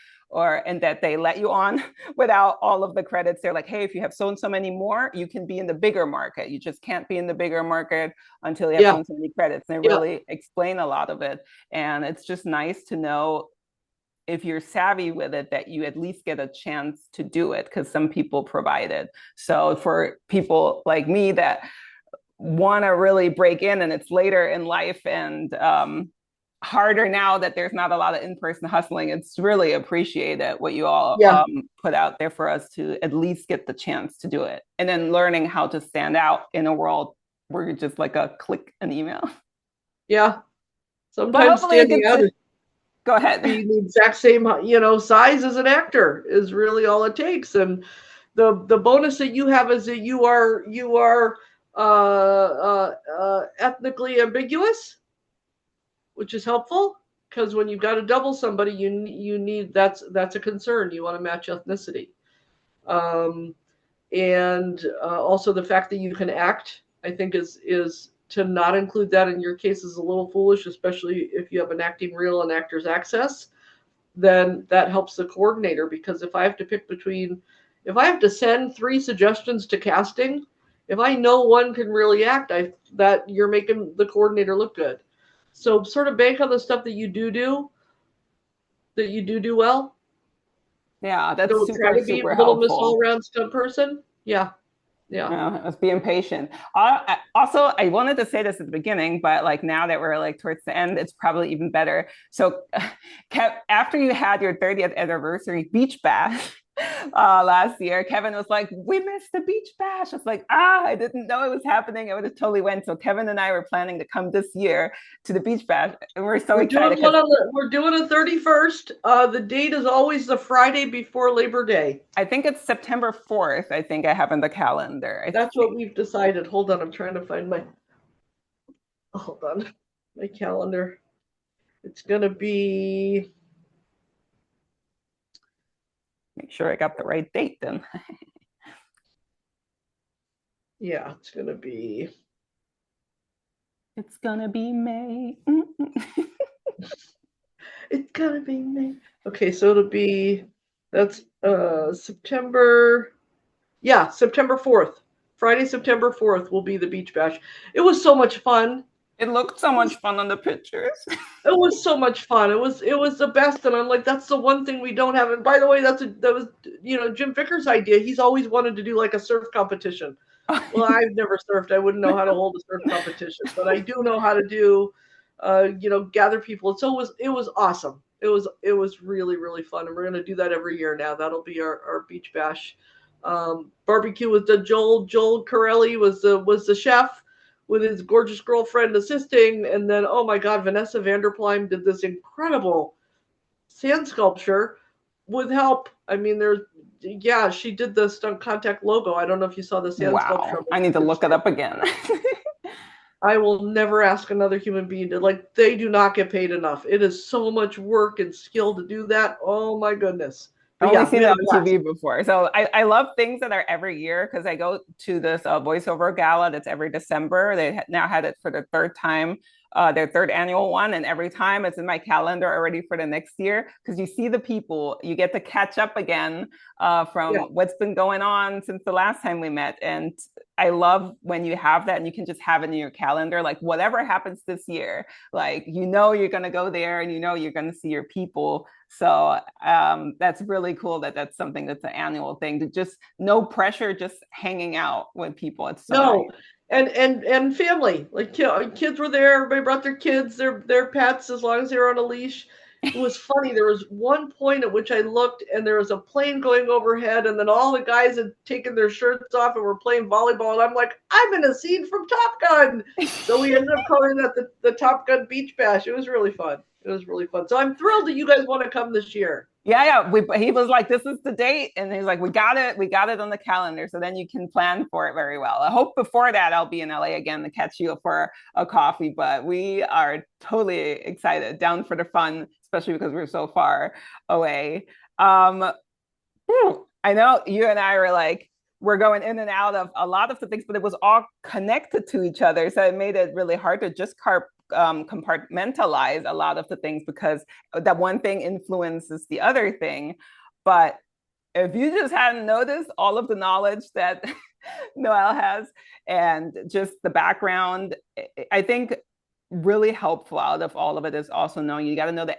and that they let you on without all of the credits. They're like, hey, if you have so and so many more, you can be in the bigger market. You just can't be in the bigger market until you have yeah, so and so many credits. And they yeah, really explain a lot of it. And it's just nice to know if you're savvy with it that you at least get a chance to do it because some people provide it. So for people like me that want to really break in and it's later in life and harder now that there's not a lot of in-person hustling, it's really appreciated what you all yeah, put out there for us to at least get the chance to do it, and then learning how to stand out in a world where you're just like a click an email. yeah. But Sometimes hopefully it standing gets out to is go ahead. being the exact same, size as an actor is really all it takes. And the bonus that you have is that you are ethnically ambiguous, which is helpful because when you've got to double somebody, you need that's a concern. You want to match ethnicity. Um, and also the fact that you can act, I think is to not include that in your case is a little foolish, especially if you have an acting reel and actors access. Then that helps the coordinator because if I have to send 3 suggestions to casting, if I know one can really act, that you're making the coordinator look good. So sort of bank on the stuff that you do well. Yeah, that's Don't try super to be super little Miss helpful. All Around stunt person. Yeah, yeah. Let's be impatient. Also, I wanted to say this at the beginning, but like now that we're like towards the end, it's probably even better. So, after you had your 30th anniversary beach bash last year, Kevin was like, "We missed the beach bash." I was like, I didn't know it was happening. I would have totally went. So Kevin and I were planning to come this year to the beach bash, and we're so excited because We're doing a 31st. The date is always the Friday before Labor Day. I think it's September 4th. I think I have in the calendar. I That's what think. we've decided. Hold on, I'm trying to find my calendar. It's gonna be Make sure I got the right date then. yeah, it's gonna be It's gonna be May. It's gonna be me. Okay, so it'll be that's September. Yeah, September 4th. Friday, September 4th will be the beach bash. It was so much fun. It looked so much fun on the pictures. It was so much fun. It was the best, and I'm like, that's the one thing we don't have. And by the way, that was Jim Vickers' idea. He's always wanted to do like a surf competition. Well, I've never surfed. I wouldn't know how to hold a surf competition, but I do know how to do, gather people. So it was awesome. It was really really fun, and we're gonna do that every year now. That'll be our beach bash. Barbecue with the Joel Corelli was the chef with his gorgeous girlfriend assisting, and then oh my God, Vanessa Vanderplein did this incredible sand sculpture with help. I mean, yeah, she did the Stunt Contact logo. I don't know if you saw the sand sculpture. Wow. I need to look it up again. I will never ask another human being to, like, they do not get paid enough. It is so much work and skill to do that. Oh my goodness. I've But only yeah, we seen it had a on blast. TV before. So I love things that are every year because I go to this voiceover gala that's every December. They now had it for the third time, their third annual one. And every time it's in my calendar already for the next year because you see the people, you get to catch up again from Yeah. what's been going on since the last time we met. And I love when you have that and you can just have it in your calendar, like whatever happens this year, like, you're going to go there and you're going to see your people. So that's really cool that that's something that's an annual thing to just no pressure, just hanging out with people. It's so nice. No, and family. Like kids were there. Everybody brought their kids, their pets, as long as they were on a leash. It was funny. There was one point at which I looked, and there was a plane going overhead, and then all the guys had taken their shirts off and were playing volleyball. And I'm like, I'm in a scene from Top Gun. So we ended up calling that the Top Gun Beach Bash. It was really fun. It was really fun. So I'm thrilled that you guys want to come this year. Yeah. He was like, this is the date. And he's like, we got it on the calendar. So then you can plan for it very well. I hope before that I'll be in LA again to catch you for a coffee, but we are totally excited, down for the fun, especially because we're so far away. Um, I know you and I were like, we're going in and out of a lot of the things, but it was all connected to each other. So it made it really hard to just compartmentalize a lot of the things because that one thing influences the other thing. But if you just hadn't noticed all of the knowledge that Noelle has and just the background, I think really helpful out of all of it is also knowing you got to know the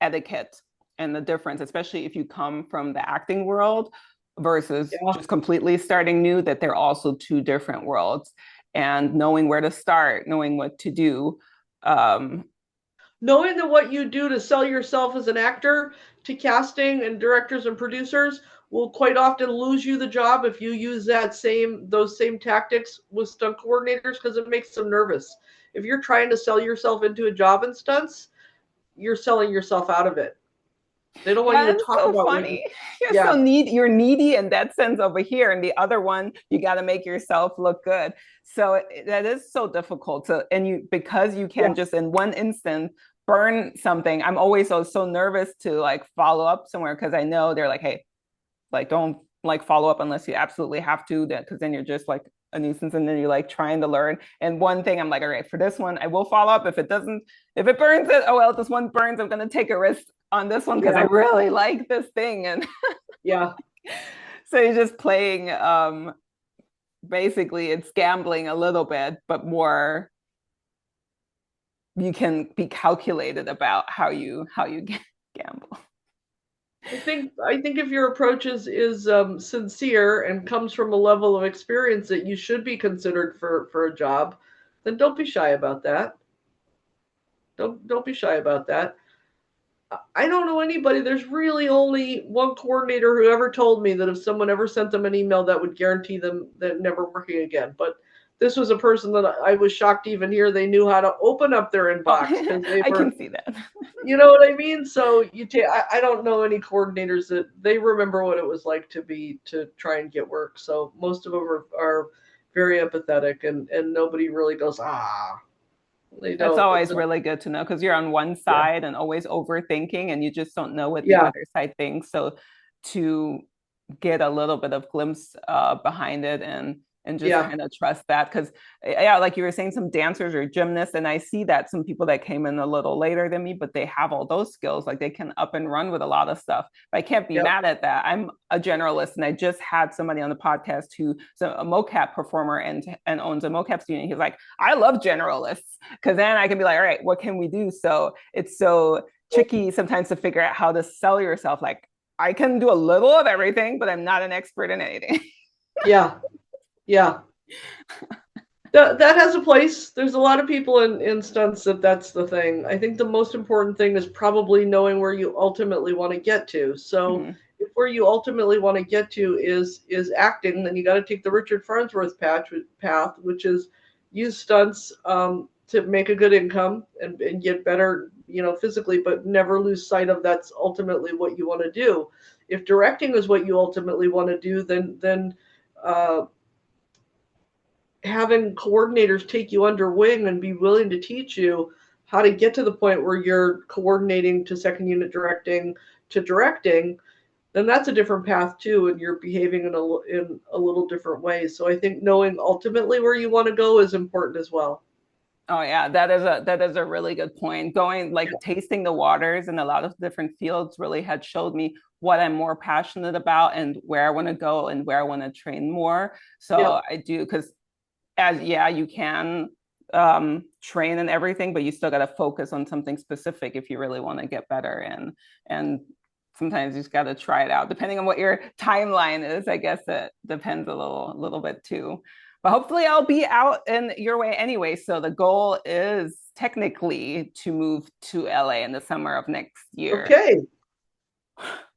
etiquette and the difference, especially if you come from the acting world versus Yeah. just completely starting new, that they're also two different worlds, and knowing where to start, knowing what to do. Knowing that what you do to sell yourself as an actor to casting and directors and producers will quite often lose you the job if you use those same tactics with stunt coordinators, because it makes them nervous. If you're trying to sell yourself into a job in stunts, you're selling yourself out of it. They don't want you Yeah, to it's talk so about what you. funny. You're Yeah. so you're needy in that sense over here, and the other one, you got to make yourself look good. So that is so difficult to, and because you Yeah. can just in one instant burn something. I'm always so nervous to like follow up somewhere because I know they're like, hey, like don't like follow up unless you absolutely have to, that because then you're just like a nuisance and then you're like trying to learn. And one thing I'm like, all right, for this one I will follow up. If it doesn't, if it burns it, oh well, this one burns, I'm going to take a risk on this one because I Yeah. really like this thing. And Yeah. so you're just playing, basically it's gambling a little bit, but more you can be calculated about how you gamble. I think if your approach is sincere and comes from a level of experience that you should be considered for a job, then don't be shy about that. Don't be shy about that. I don't know anybody. There's really only one coordinator who ever told me that if someone ever sent them an email, that would guarantee them that never working again. But this was a person that I was shocked to even hear they knew how to open up their inbox, because they I were, can see that. you know what I mean? So I don't know any coordinators that they remember what it was like to try and get work. So most of them are very empathetic, and nobody really goes, they That's don't. It's always a, really good to know because you're on one yeah, side and always overthinking and you just don't know what the yeah, other side thinks. So to get a little bit of glimpse behind it and and just Yeah. kind of trust that. Because yeah, like you were saying, some dancers or gymnasts, and I see that some people that came in a little later than me, but they have all those skills, like they can up and run with a lot of stuff. But I can't be Yep. mad at that. I'm a generalist, and I just had somebody on the podcast who's a mocap performer and owns a mocap studio. He's like, I love generalists, because then I can be like, all right, what can we do? So it's so tricky sometimes to figure out how to sell yourself. Like, I can do a little of everything, but I'm not an expert in anything. Yeah. Yeah. That has a place. There's a lot of people in stunts that's the thing. I think the most important thing is probably knowing where you ultimately want to get to. So Mm-hmm. if where you ultimately want to get to is acting, then you got to take the Richard Farnsworth path, which is use stunts to make a good income and get better, physically, but never lose sight of that's ultimately what you want to do. If directing is what you ultimately want to do, then uh, having coordinators take you under wing and be willing to teach you how to get to the point where you're coordinating to second unit directing to directing, then that's a different path too, and you're behaving in a little different way. So I think knowing ultimately where you want to go is important as well. Oh yeah, that is a really good point. Going like tasting the waters in a lot of different fields really had showed me what I'm more passionate about and where I want to go and where I want to train more. So Yep. I do, because as yeah, you can train and everything, but you still got to focus on something specific if you really want to get better. And sometimes you just got to try it out, depending on what your timeline is. I guess it depends a little bit too. But hopefully, I'll be out in your way anyway. So the goal is technically to move to LA in the summer of next year. Okay.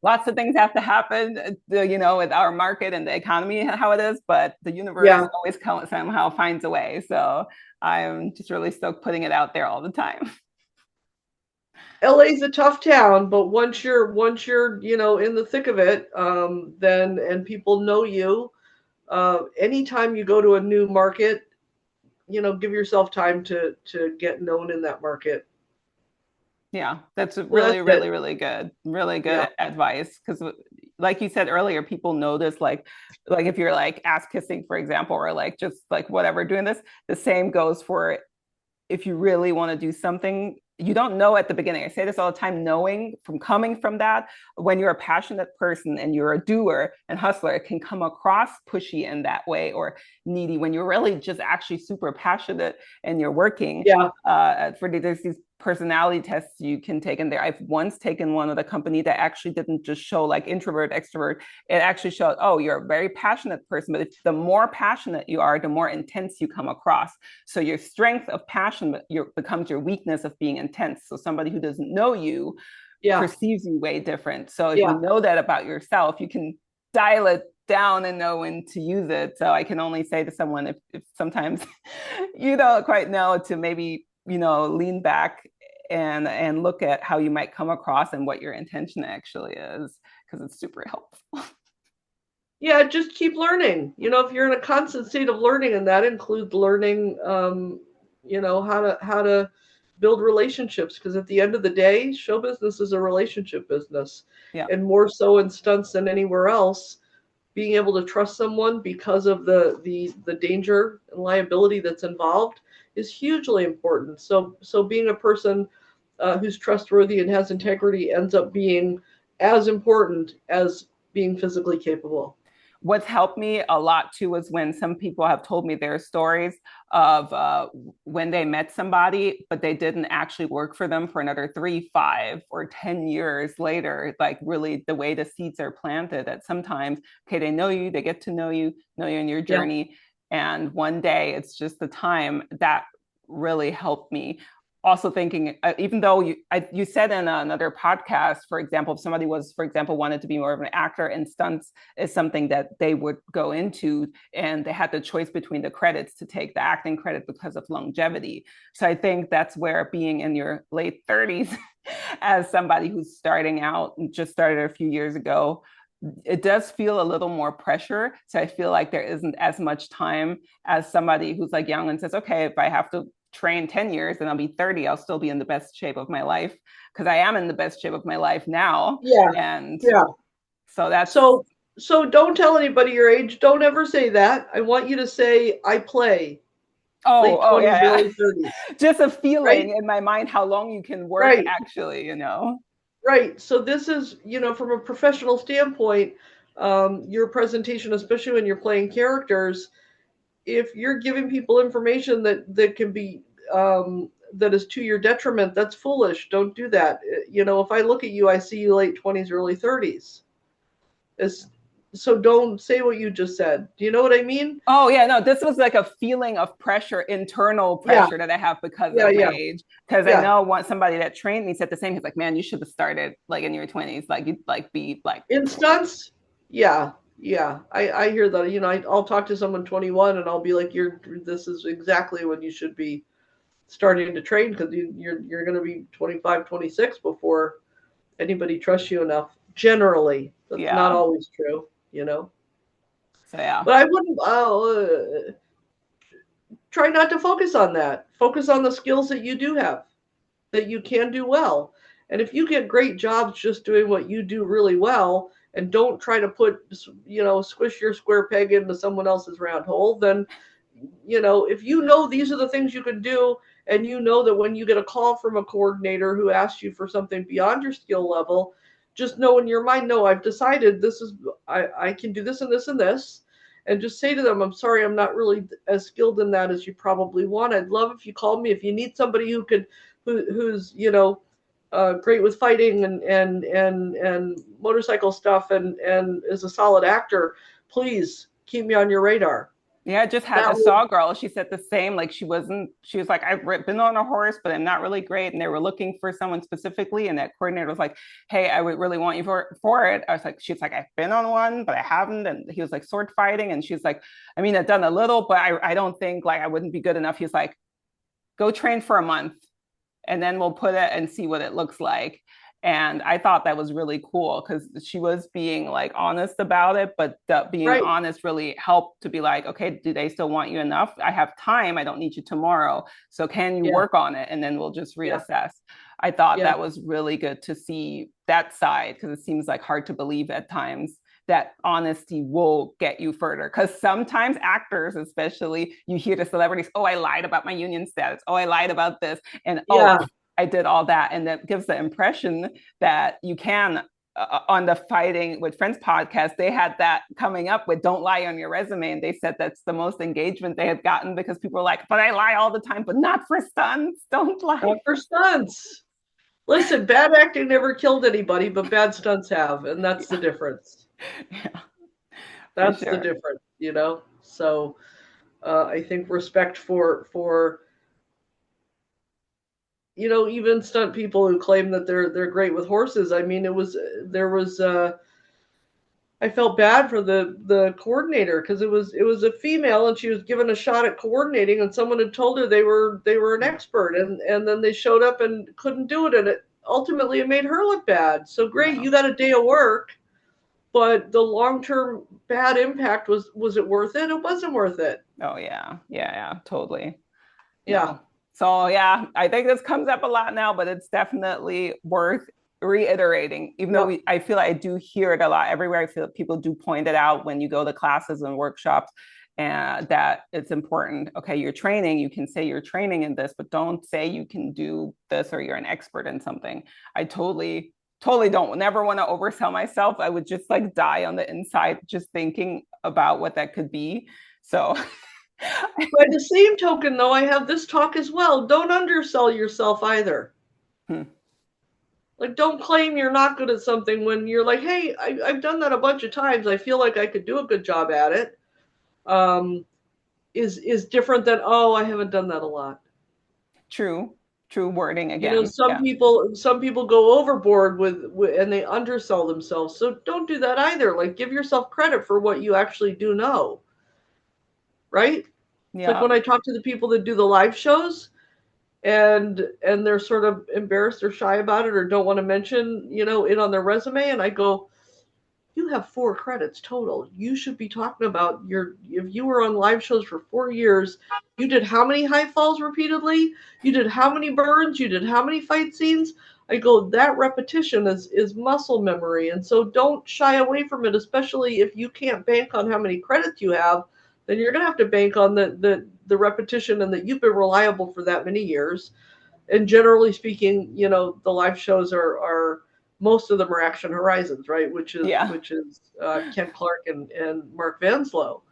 Lots of things have to happen, with our market and the economy, how it is, but the universe Yeah. always somehow finds a way. So I'm just really stoked putting it out there all the time. LA's a tough town, but once you're in the thick of it, then and people know you. Anytime you go to a new market, give yourself time to get known in that market. Yeah, that's So really, that's it. really, really Yeah. good advice. Because, like you said earlier, people notice like if you're like ass kissing, for example, or like just like whatever doing this. The same goes for if you really want to do something, you don't know at the beginning. I say this all the time, knowing from coming from that, when you're a passionate person and you're a doer and hustler, it can come across pushy in that way or needy when you're really just actually super passionate and you're working. Yeah. There's these personality tests you can take in there. I've once taken one of the company that actually didn't just show like introvert, extrovert. It actually showed, oh, you're a very passionate person, but the more passionate you are, the more intense you come across. So your strength of passion becomes your weakness of being intense. So somebody who doesn't know you Yeah. perceives you way different. So if you Yeah. know that about yourself, you can dial it down and know when to use it. So I can only say to someone, if sometimes you don't quite know, to maybe lean back and look at how you might come across and what your intention actually is, because it's super helpful. Yeah, just keep learning. If you're in a constant state of learning, and that includes learning, how to build relationships. Because at the end of the day, show business is a relationship business, Yeah. and more so in stunts than anywhere else. Being able to trust someone because of the danger and liability that's involved is hugely important. So being a person who's trustworthy and has integrity ends up being as important as being physically capable. What's helped me a lot too is when some people have told me their stories of when they met somebody, but they didn't actually work for them for another 3, 5, or 10 years later. Like really, the way the seeds are planted. That sometimes, okay, they know you, they get to know you in your Yeah. journey, and one day it's just the time that really helped me. Also thinking, even though you said in another podcast, for example, if somebody was, for example, wanted to be more of an actor, and stunts is something that they would go into, and they had the choice between the credits to take the acting credit because of longevity. So I think that's where being in your late 30s as somebody who's starting out and just started a few years ago, it does feel a little more pressure. So I feel like there isn't as much time as somebody who's like young and says, okay, if I have to train 10 years and I'll be 30, I'll still be in the best shape of my life, because I am in the best shape of my life now. Yeah. And Yeah. so that's So So don't tell anybody your age. Don't ever say that. I want you to say, I play. Oh, Late oh 20s, yeah, early 30s. yeah. Just a feeling Right? in my mind how long you can work Right. actually, you know. Right. So this is, from a professional standpoint, your presentation, especially when you're playing characters, if you're giving people information that can be that is to your detriment, that's foolish. Don't do that. If I look at you, I see you late 20s, early 30s. It's, so don't say what you just said. Do you know what I mean? Oh yeah, no, this was like a feeling of pressure, internal Yeah. pressure that I have because Yeah. of my Yeah. age. Because I Yeah. know once somebody that trained me said the same. He's like, "Man, you should have started like in your 20s. Like you'd like be like." In stunts, yeah. Yeah, I hear that. I'll talk to someone 21 and I'll be like, this is exactly when you should be starting to train, because you're going to be 25, 26 before anybody trusts you enough. Generally, that's not Yeah. always true. So yeah. But I wouldn't try not to focus on that. Focus on the skills that you do have, that you can do well. And if you get great jobs just doing what you do really well, and don't try to squish your square peg into someone else's round hole, then, if these are the things you can do, and that when you get a call from a coordinator who asks you for something beyond your skill level, just know in your mind, no, I've decided I can do this and this and this. And just say to them, I'm sorry, I'm not really as skilled in that as you probably want. I'd love if you called me. If you need somebody who's great with fighting and motorcycle stuff, and is a solid actor, please keep me on your radar. Yeah, I just had That a will, saw girl. She said the same. Like she was like, I've been on a horse, but I'm not really great. And they were looking for someone specifically. And that coordinator was like, hey, I would really want you for it. I was like, she's like, I've been on one, but I haven't. And he was like, sword fighting. And she's like, I mean, I've done a little, but I don't think like I wouldn't be good enough. He's like, go train for a month and then we'll put it and see what it looks like. And I thought that was really cool because she was being like honest about it, but being right. honest really helped to be like, okay, do they still want you enough? I have time. I don't need you tomorrow. So can you Yeah. work on it? And then we'll just Yeah. reassess. I thought Yeah. that was really good to see that side because it seems like hard to believe at times that honesty will get you further. Because sometimes actors, especially, you hear the celebrities, oh, I lied about my union status. Oh, I lied about this. And oh, Yeah. I did all that. And that gives the impression that you can. On the Fighting with Friends podcast, they had that coming up with "Don't lie on your resume," and they said that's the most engagement they had gotten because people were like, "But I lie all the time, but not for stunts. Don't lie." Not for stunts. Listen, bad acting never killed anybody, but bad stunts have, and that's the Yeah, difference. yeah, for That's the sure. difference. So I think respect for even stunt people who claim that they're great with horses. I mean, there was I felt bad for the coordinator, because it was a female and she was given a shot at coordinating, and someone had told her they were an expert, and then they showed up and couldn't do it, and it made her look bad. So great, Yeah. you got a day of work, but the long-term bad impact, was it worth it? It wasn't worth it. Oh yeah. Yeah, yeah, totally. Yeah. No. So yeah, I think this comes up a lot now, but it's definitely worth reiterating. Even though Yep. I feel like I do hear it a lot everywhere. I feel people do point it out when you go to classes and workshops, and that it's important. Okay, you're training. You can say you're training in this, but don't say you can do this or you're an expert in something. I totally don't never want to oversell myself. I would just like die on the inside just thinking about what that could be. So By the same token, though, I have this talk as well. Don't undersell yourself either. hmm. Like, don't claim you're not good at something when you're like, hey, I've done that a bunch of times. I feel like I could do a good job at it. Um, is different than, oh, I haven't done that a lot. True, true wording You know, again. some Yeah. people some people go overboard with and they undersell themselves. So don't do that either. Like, give yourself credit for what you actually do know, right? It's like Yeah. when I talk to the people that do the live shows, and they're sort of embarrassed or shy about it, or don't want to mention, it on their resume, and I go, you have 4 credits total. You should be talking about if you were on live shows for 4 years, you did how many high falls repeatedly? You did how many burns? You did how many fight scenes? I go, that repetition is muscle memory. And so don't shy away from it, especially if you can't bank on how many credits you have, then you're gonna have to bank on the repetition and that you've been reliable for that many years. And generally speaking, the live shows are most of them are Action Horizons, right? Which is Yeah. which is Ken Clark and Mark Vanslow.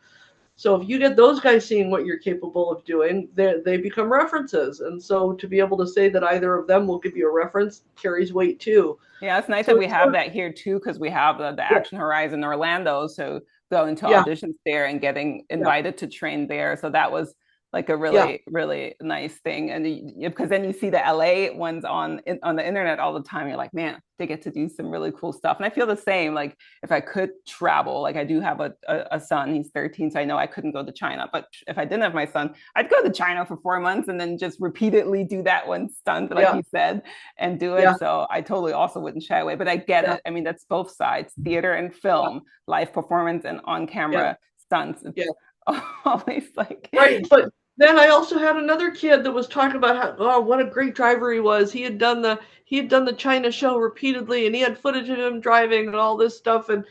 So if you get those guys seeing what you're capable of doing, they become references. And so to be able to say that either of them will give you a reference carries weight too. Yeah, it's nice So that we it's have that here too, because we have the yeah, Action Horizon Orlando. So going to yeah, auditions there and getting yeah, invited to train there. So that was like a yeah, really, really nice thing. And because then you see the LA ones on the internet all the time, you're like, man, they get to do some really cool stuff. And I feel the same. Like if I could travel, like I do have a son, he's 13, so I know I couldn't go to China. But if I didn't have my son, I'd go to China for 4 months and then just repeatedly do that one stunt, like yeah, you said, and do yeah, it. So I totally also wouldn't shy away, but I get yeah, it. I mean, that's both sides, theater and yeah, film, live performance and on yeah, camera stunts. It's yeah. always like, Right, but then I also had another kid that was talking about how, oh, what a great driver he was. He had done the China show repeatedly, and he had footage of him driving and all this stuff, and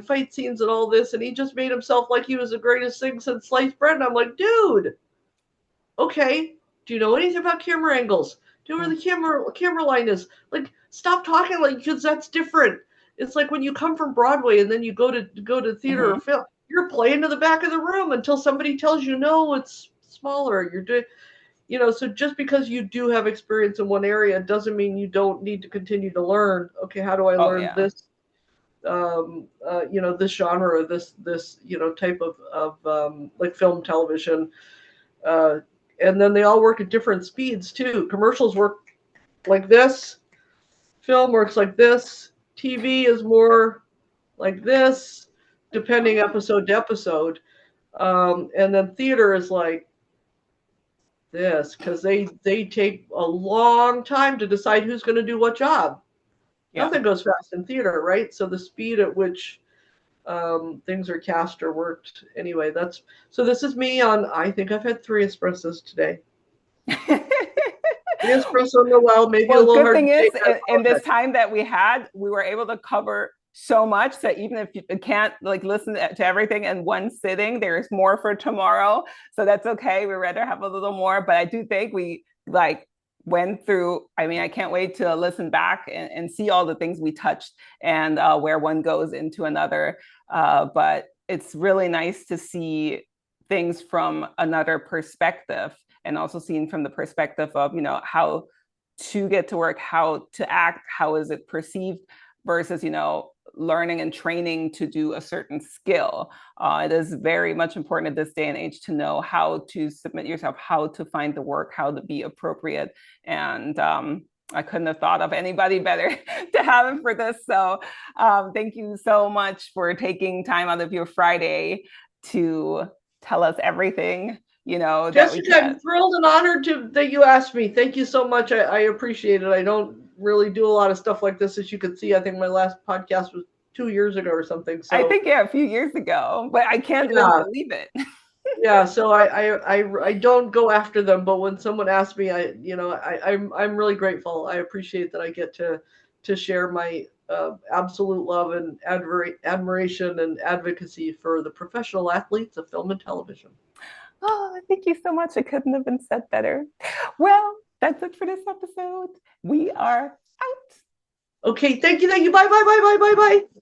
fight scenes and all this, and he just made himself like he was the greatest thing since sliced bread. And I'm like, dude, okay, do you know anything about camera angles? Do you know where the camera line is? Like, stop talking like, because that's different. It's like when you come from Broadway and then you go to theater or mm-hmm. film, you're playing to the back of the room until somebody tells you no, it's smaller. You're doing, so just because you do have experience in one area doesn't mean you don't need to continue to learn. Okay, how do I Oh learn yeah. this? This genre, or this type of like film, television, uh, and then they all work at different speeds too. Commercials work like this, film works like this, TV is more like this, depending Oh, episode to episode, and then theater is like this because they take a long time to decide who's going to do what job. yeah. Nothing goes fast in theater, right? So the speed at which things are cast or worked. Anyway, that's so. This is me on. I think I've had 3 espressos today. The espresso Noel, maybe a Well, little good hard thing to is, take. I in this apologize. time that we had, we were able to cover so much that even if you can't like listen to everything in one sitting, there's more for tomorrow. So that's okay. We'd rather have a little more, but I do think we like went through. I mean, I can't wait to listen back and see all the things we touched and where one goes into another. But it's really nice to see things from another perspective and also seeing from the perspective of, how to get to work, how to act, how is it perceived versus, learning and training to do a certain skill. It is very much important at this day and age to know how to submit yourself, how to find the work, how to be appropriate. And I couldn't have thought of anybody better to have it for this. So thank you so much for taking time out of your Friday to tell us everything, that we Jessica, I'm can. thrilled and honored that you asked me. Thank you so much. I appreciate it. I don't really do a lot of stuff like this, as you can see. I think my last podcast was 2 years ago or something. I So think, yeah, a few years ago, but I can't really yeah, believe it. yeah. So I don't go after them, but when someone asks me, I'm really grateful. I appreciate that I get to share my absolute love and admiration and advocacy for the professional athletes of film and television. Oh, thank you so much. It couldn't have been said better. Well, that's it for this episode. We are out. Okay, thank you. Bye, bye, bye, bye, bye, bye.